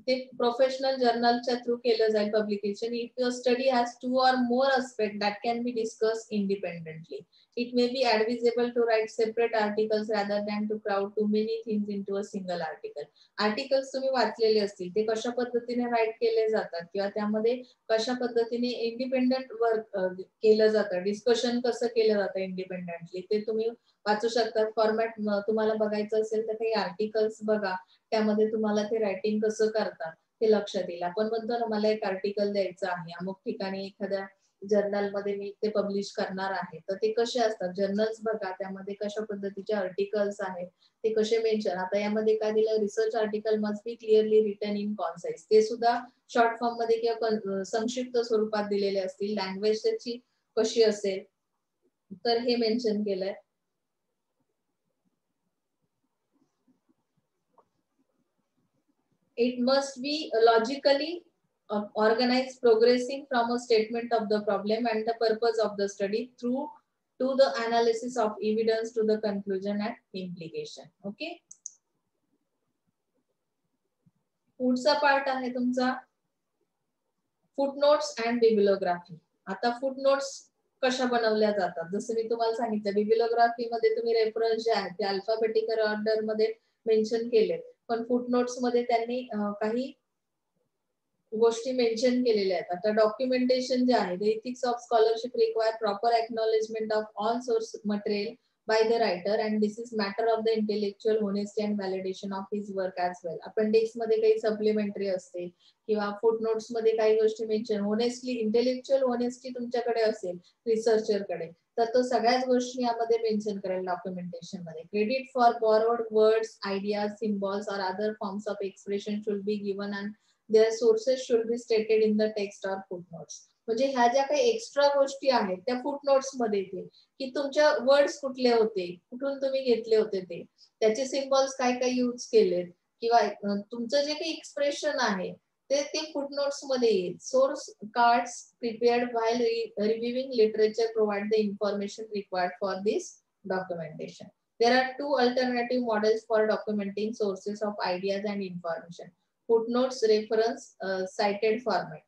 Speaker 1: ते प्रोफेशनल जर्नलच्या थ्रू केलं जाईल publication. If your study has 2 or more aspects that can be discussed independently, it may be advisable to write separate articles rather than to crowd too many things into a single article. Articles तुम्ही वाचलेले असतील ते कशा पद्धतीने राईट केले जातात किंवा त्यामध्ये कशा पद्धतीने इंडिपेंडंट वर्क केलं जातं, डिस्कशन कसं केलं जातं इंडिपेंडेंटली ते तुम्ही वाचू शकता. फॉर्मॅट तुम्हाला बघायचं असेल तर काही आर्टिकल्स बघा, त्यामध्ये तुम्हाला ते रायटिंग कसं करतात ते लक्षात येईल. आपण म्हणतो ना मला एक आर्टिकल द्यायचं आहे अमुक ठिकाणी एखाद्या जर्नल मध्ये मी ते पब्लिश करणार आहे, तर ते कसे असतात जर्नल्स बघा, त्यामध्ये कशा पद्धतीचे आर्टिकल्स आहेत ते कसे मेन्शन. आता यामध्ये काय दिलं, research article must be clearly written in concise. ते सुद्धा शॉर्ट फॉर्म मध्ये किंवा संक्षिप्त स्वरूपात दिलेले असतील. लँग्वेज त्याची कशी असेल तर हे मेन्शन केलंय. It must be logically organized, progressing from a statement of the problem and the purpose of the study through to the analysis of evidence to the conclusion and implication. Okay. पुढचा पार्ट आहे तुमचा फुटनोट्स अँड बिब्लिओग्राफी. आता फुटनोट्स कशा बनवल्या जातात जसं मी तुम्हाला सांगितलं, बिब्लिओग्राफी मध्ये तुम्ही रेफरन्स जे आहेत ते अल्फाबेटिकल ऑर्डर मध्ये मेन्शन केले, पण फुटनोट्स मध्ये त्यांनी काही गोष्टी मेन्शन केलेल्या आहेत. आता डॉक्युमेंटेशन जे आहे, the ethics of scholarship require proper acknowledgement of all source material by the writer and this is matter of the intellectual honesty and validation of his work as well. Appendix मध्ये काही सप्लिमेंटरी असते किंवा फुटनोट्स मध्ये काही गोष्टी मेन्शन, होनेस्टली इंटेलेक्च्युअल होनेस्टी तुमच्याकडे असेल रिसर्चर कडे तर तो सगळ्याच गोष्टी यामध्ये मेन्शन करेल डॉक्युमेंटेशन मध्ये. Credit for borrowed words, ideas, symbols और other forms of expression should be given and their sources should be stated in the text or footnotes. म्हणजे ह्या ज्या काही एक्स्ट्रा गोष्टी आहेत त्या फुटनोट्स मध्ये येतील की तुमच्या वर्ड्स कुठले होते, कुठून तुम्ही घेतले होते, ते त्याचे सिम्बॉल्स काय काय यूज केलेत किंवा तुमचं जे काही एक्सप्रेशन आहे ते फुटनोट्स मध्ये येईल. Source cards prepared while reviewing literature provide the information required for this documentation. There are 2 alternative models for documenting sources of ideas and information. Footnotes, reference, cited format.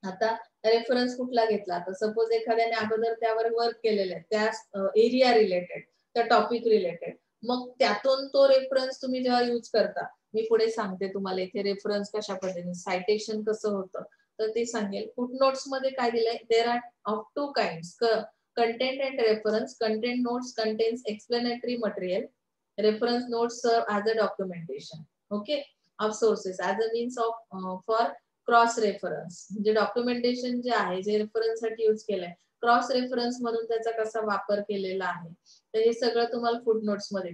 Speaker 1: आता रेफरन्स कुठला घेतला, तर सपोज एखाद्याने अगोदर त्यावर वर्क केलेलं आहे त्या एरिया रिलेटेड, त्या टॉपिक रिलेटेड, मग त्यातून तो रेफरन्स तुम्ही जेव्हा यूज करता, मी पुढे सांगते तुम्हाला इथे रेफरन्स कशा पद्धतीने सायटेशन कसं होतं तर ते सांगेल. फुटनोट्स मध्ये काय दिलंय, there are of 2 kinds, content and reference. Content notes contains explanatory material. Reference notes serve as a documentation okay of sources as a means of for cross reference. म्हणजे डॉक्युमेंटेशन जे आहे जे रेफरन्स साठी यूज केलंय, क्रॉस रेफरन्स म्हणून त्याचा कसा वापर केलेला आहे, तर हे सगळं तुम्हाला फुटनोट्स मध्ये.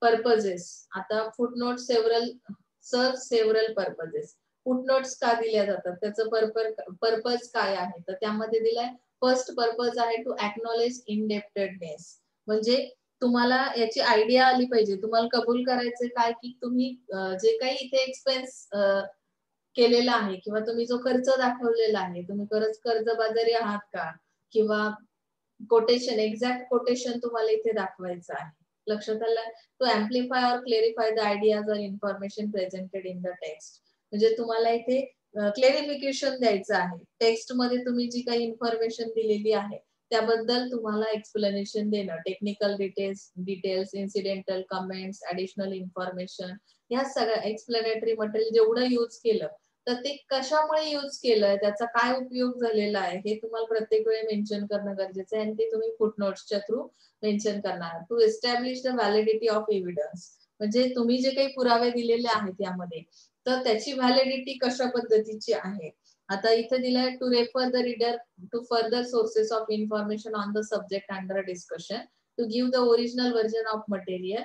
Speaker 1: पर्पजेस. आता फुटनोट्स सर्व सेव्हरल पर्पजेस. फुटनोट्स का दिल्या जातात, त्याचं पर्पज काय आहे, तर त्यामध्ये दिलाय फर्स्ट पर्पज आहे टू एक्नॉलेज इनडेप्टेडनेस. म्हणजे तुम्हाला याची आयडिया आली पाहिजे, तुम्हाला कबूल करायचं काय की तुम्ही जे काही इथे एक्सपेन्स केलेला आहे किंवा तुम्ही जो खर्च दाखवलेला आहे, तुम्ही कर्जबाजारी आहात का, किंवा कोटेशन, एक्झॅक्ट कोटेशन तुम्हाला इथे दाखवायचं आहे. लक्षात आलं? टू एम्प्लिफाय और क्लेरिफाय द आयडियाज और information presented in the text. म्हणजे तुम्हाला इथे क्लेरिफिकेशन द्यायचं आहे. टेक्स्ट मध्ये तुम्ही जी काही इन्फॉर्मेशन दिलेली आहे त्याबद्दल तुम्हाला एक्सप्लेनेशन देणं, technical details, incidental comments, additional information, या सगळ्या एक्सप्लेनेटरी मटेरियल जेवढं यूज केलं तर ते कशामुळे यूज केलंय, त्याचा काय उपयोग झालेला आहे हे तुम्हाला प्रत्येक वेळी मेन्शन करणं गरजेचं आहे आणि ते तुम्ही फुटनोट्सच्या थ्रू मेन्शन करणार. To establish the validity of evidence, म्हणजे तुम्ही जे काही पुरावे दिलेले आहेत यामध्ये तर त्याची व्हॅलिडिटी कशा पद्धतीची आहे. आता इथे दिलंय to refer the reader to further sources of information on the subject under discussion, to give the original version of material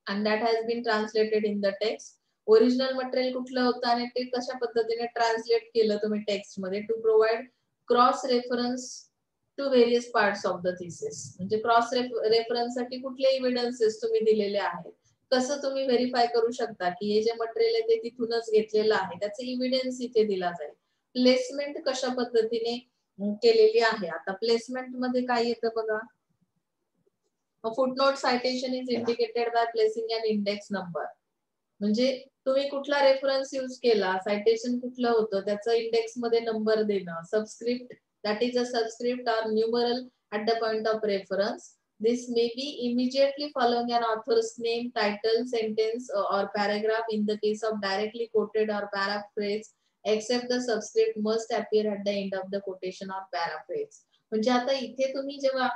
Speaker 1: and that has been translated in the text. Original material कुठलं होतं आणि ते कशा पद्धतीने ट्रान्सलेट केलं तुम्ही टेक्स्ट मध्ये. To provide cross reference to various parts of the thesis, म्हणजे क्रॉस रेफरन्स साठी कुठले एव्हिडन्सेस तुम्ही दिलेले आहेत, कसं तुम्ही व्हेरीफाय करू शकता की हे जे मटेरियल आहे ते तिथूनच घेतलेलं आहे, त्याचे एव्हिडन्स इथे दिला जाईल. प्लेसमेंट कशा पद्धतीने केलेली आहे. आता प्लेसमेंट मध्ये काय येतं बघा. A footnote citation is indicated by placing an index number. म्हणजे तुम्ही कुठला रेफरन्स यूज केला, सायटेशन कुठलं होतं त्याचा इंडेक्स मध्ये नंबर देणं. Subscript, that is a subscript or numeral at the point of reference. This may be immediately following an author's name, title, sentence or paragraph in the case of directly quoted or paraphrase, except the subscript must appear at the end of the quotation or paraphrase. म्हणजे आता इथे तुम्ही जेव्हा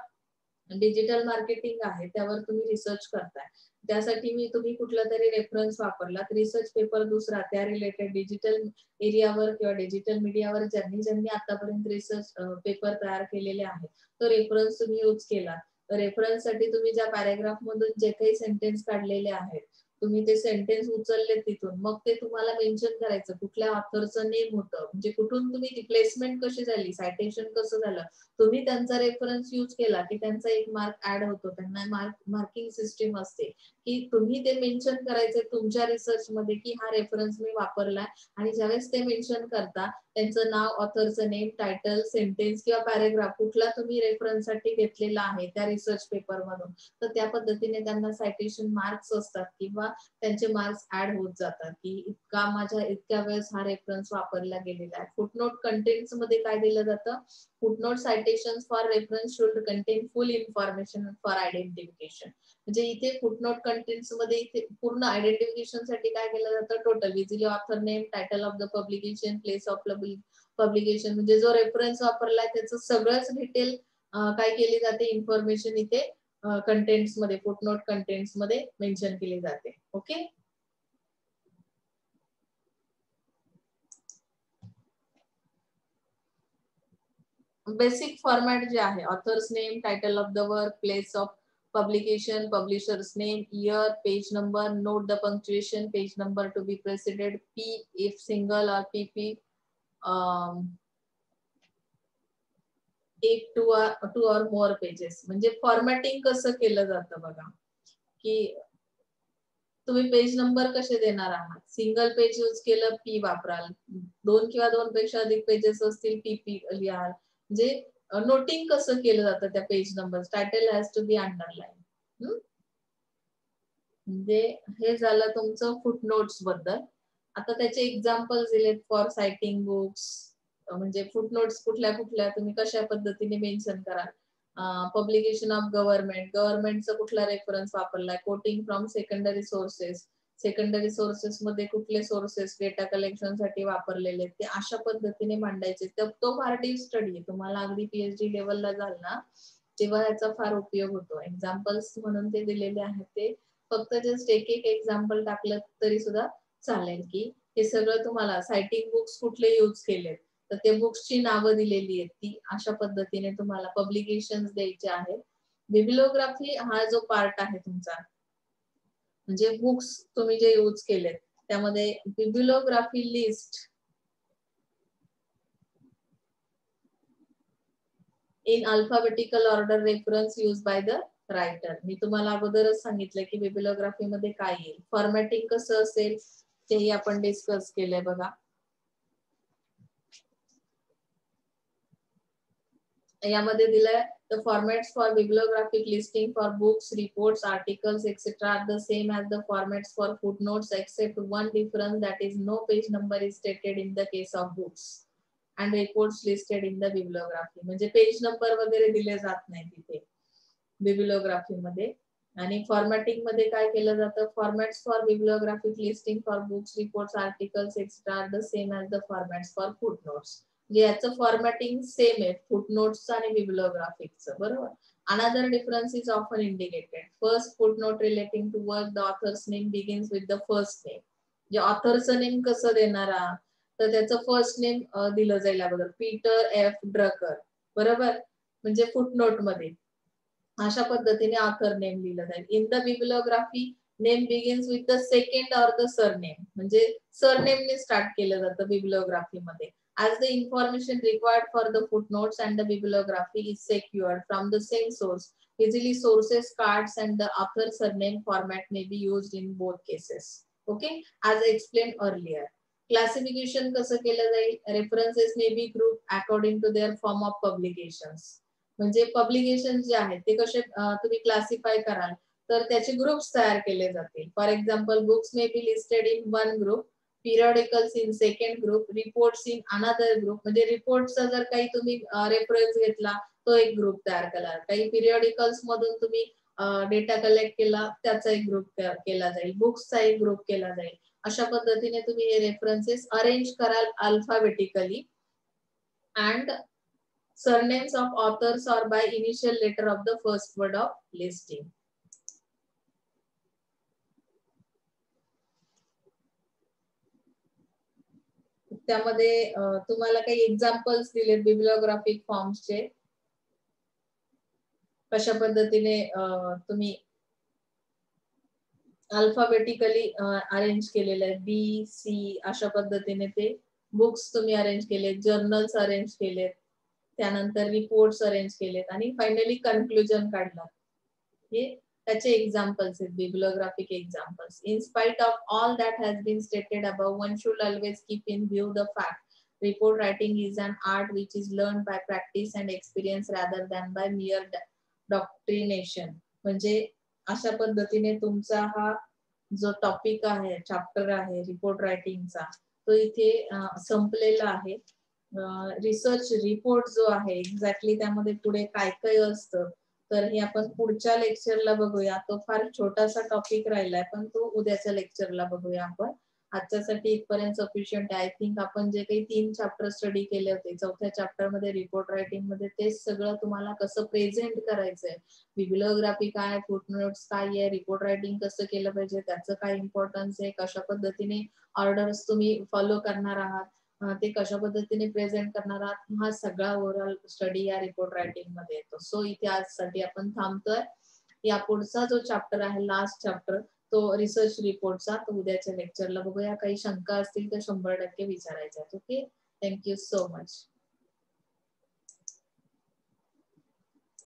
Speaker 1: डिजिटल मार्केटिंग आहे त्यावर तुम्ही रिसर्च करताय, त्यासाठी मी तुम्ही कुठला तरी रेफरन्स वापरला, रिसर्च पेपर दुसरा त्या रिलेटेड डिजिटल एरियावर किंवा डिजिटल मीडियावर ज्यांनी आतापर्यंत रिसर्च पेपर तयार केलेले आहेत तो रेफरन्स तुम्ही यूज केला. तर रेफरन्स साठी तुम्ही ज्या पॅराग्राफ मधून जे काही सेंटेन्स काढलेले आहेत तुम्ही ते सेंटेन्स उचलले तिथून, मग ते तुम्हाला मेन्शन करायचं कुठल्या ऑथरचं नेम होतं, म्हणजे कुठून तुम्ही रिप्लेसमेंट कशी झाली, सायटेशन कसं झालं, तुम्ही त्यांचा रेफरन्स यूज केला की त्यांचा एक मार्क ऍड होतो. त्यांना मार्किंग सिस्टीम असते की तुम्ही ते मेन्शन करायचे तुमच्या रिसर्च मध्ये की हा रेफरन्स मी वापरलाय, आणि ज्यावेळेस ते मेन्शन करता त्यांचं नाव, ऑथरचं नेम, टायटल, सेंटेन्स किंवा पॅराग्राफ कुठला तुम्ही रेफरन्स साठी घेतलेला आहे त्या रिसर्च पेपर मधून, तर त्या पद्धतीने त्यांना सायटेशन मार्क्स असतात किंवा त्यांचे मार्क्स ऍड होत जातात की इतका माझ्या इतक्या वेळेस हा रेफरन्स वापरला गेलेला आहे. फुटनोट कंटेंट्स मध्ये काय दिलं जातं. Footnote citations for reference should contain full information for identification. म्हणजे इथे फुटनोट कंटेंट्स मध्ये इथे पूर्ण आयडेंटिफिकेशन साठी काय केलं जातं. Total easily author name, title of the publication, place of publication, म्हणजे जो रेफरन्स वापरलाय त्याचं सगळंच डिटेल काय केली जाते, इन्फॉर्मेशन इथे कंटेंट्स मध्ये, फुटनोट कंटेंट्स मध्ये मेन्शन केली जाते. ओके. बेसिक फॉर्मॅट जे आहे, author's name, title of the work, place of publication, publisher's name, year, page number, note the punctuation, page number to be preceded, P if single or PP, एक टू or more pages. म्हणजे फॉर्मॅटिंग कसं केलं जातं बघा की तुम्ही पेज नंबर कसे देणार आहात. सिंगल पेज यूज केलं पी वापराल, दोन किंवा दोन पेक्षा अधिक पेजेस असतील पी लिहाल. म्हणजे नोटिंग कसं केलं जातं त्या page number. Title has to be underline. म्हणजे हे झालं तुमचं फुटनोट्स बद्दल. आता त्याचे एक्झाम्पल्स दिलेत फॉर सायटिंग बुक्स, म्हणजे फुटनोट्स कुठल्या कुठल्या तुम्ही कशा पद्धतीने मेन्शन कराल. पब्लिकेशन ऑफ गव्हर्नमेंटचा कुठला रेफरन्स वापरलाय. Coating from secondary sources, secondary sources मध्ये कुठले सोर्सेस डेटा कलेक्शन साठी वापरलेले ते अशा पद्धतीने मांडायचे. तो फार डीप स्टडी आहे, तुम्हाला अगदी पीएचडी लेवलला जाल ना तेव्हा याचा फार उपयोग होतो. एक्झाम्पल्स म्हणून ते दिलेले आहेत, ते फक्त जस्ट एक एक्झाम्पल टाकलं तरी सुद्धा चालेल की हे सगळं तुम्हाला सायटिंग बुक्स कुठले यूज केलेत तर ते बुक्सची नावं दिलेली आहेत ती अशा पद्धतीने तुम्हाला पब्लिकेशन द्यायचे आहेत. बिब्लिओग्राफी हा जो पार्ट आहे तुमचा, म्हणजे बुक्स तुम्ही जे यूज केलेत त्यामध्ये bibliography list in alphabetical order reference use by the writer. मी तुम्हाला अगोदरच सांगितलं की बिब्लिओग्राफी मध्ये काय येईल. फॉर्मॅटिंग कसं असेल तेही आपण डिस्कस केलंय बघा. यामध्ये दिलंय the formats for bibliographic listing for books, reports, articles, etc. are the same as the formats for footnotes, except one difference, that is no page number is stated in the case of books and reports listed in the bibliography. म्हणजे पेज नंबर वगैरे दिले जात नाही तिथे बिब्लिओग्राफी मध्ये. आणि फॉर्मॅटिंग मध्ये काय केलं जातं, formats for bibliographic listing for books, reports, articles extra are the same as the formats for footnotes. म्हणजे याचं फॉर्मॅटिंग सेम आहे फुटनोट्सचं आणि बिब्लिओग्राफिकचं, बरोबर. Another difference is often indicated. First footnote relating to work, the author's name begins with the first name. जे ऑथरचं नेम कसं देणार आहात, तर त्याचं फर्स्ट नेम दिलं जाईल अगोदर, पीटर एफ ड्रकर, बरोबर. म्हणजे फुटनोट मध्ये अशा पद्धतीने ऑथर नेम लिहिलं जाईल. In the bibliography name begins with the second or the surname, म्हणजे सरनेमने स्टार्ट केलं जातं बिब्लिओग्राफी मध्ये. As the information required for the footnotes and the bibliography is secured from the same source, easily sources, cards, and the author surname format may be used in both cases. Okay, as I explained earlier. Classification कसं केलं जाईल, references may be grouped according to their form of publications. म्हणजे पब्लिकेशन जे आहेत ते कसे तुम्ही क्लासिफाय कराल, तर त्याचे ग्रुप्स तयार केले जातील. For example books may be listed in one group, periodicals in second group, reports in another group. म्हणजे रिपोर्टचा जर काही तुम्ही रेफरन्स घेतला तो एक ग्रुप तयार केला, काही पिरियडिकल्स मधून तुम्ही डेटा कलेक्ट केला त्याचा एक ग्रुप केला जाईल, बुक्सचा एक ग्रुप केला जाईल. अशा पद्धतीने तुम्ही हे रेफरन्सेस अरेंज कराल alphabetically. And surnames of authors or by initial letter of the first word of listing. त्यामध्ये तुम्हाला काही एक्झाम्पल्स दिले बिब्लिओग्राफिक फॉर्म्सचे, कशा पद्धतीने तुम्ही अल्फाबेटिकली अरेंज केलेलं आहे, बी सी अशा पद्धतीने ते बुक्स तुम्ही अरेंज केले, जर्नल्स अरेंज केलेत, त्यानंतर रिपोर्ट्स अरेंज केलेत आणि फायनली कन्क्लुजन काढलं. हे त्याचे एक्झाम्पल्स आहेत, bibliographic examples. In spite of all that has been stated above, one should always keep in view the fact report writing is an art which is learn by practice and experience rather than by mere doctrination. म्हणजे अशा पद्धतीने तुमचा हा जो टॉपिक आहे, चॅप्टर आहे रिपोर्ट रायटिंगचा, तो इथे संपलेला आहे. रिसर्च रिपोर्ट जो आहे एक्झॅक्टली त्यामध्ये पुढे काय काय असतं, तर हे आपण पुढच्या लेक्चरला बघूया. तो फार छोटासा टॉपिक राहिलाय, पण तो उद्याच्या लेक्चरला बघूया आपण. आजच्यासाठी इथपर्यंत सफिशियंट आहे. आय थिंक आपण जे काही 3 चॅप्टर स्टडी केले होते, चौथ्या चॅप्टर मध्ये रिपोर्ट रायटिंग मध्ये तेच सगळं तुम्हाला कसं प्रेझेंट करायचंय, बिब्लिओग्राफी काय, फुटनोट्स काय आहे, रिपोर्ट रायटिंग कसं केलं पाहिजे, त्याचं काय इम्पॉर्टन्स आहे, कशा पद्धतीने ऑर्डर्स तुम्ही फॉलो करणार आहात, ते कशा पद्धतीने प्रेझेंट करणार आहात, हा सगळा ओव्हरऑल स्टडी या रिपोर्ट रायटिंग मध्ये येतो. सो इथे आजसाठी आपण थांबतोय. या पुढचा जो चॅप्टर आहे, लास्ट चॅप्टर, तो रिसर्च रिपोर्टचा, तो उद्याच्या लेक्चरला बघूया. काही शंका असतील तर 100% विचारायच्या. Okay, thank you so much.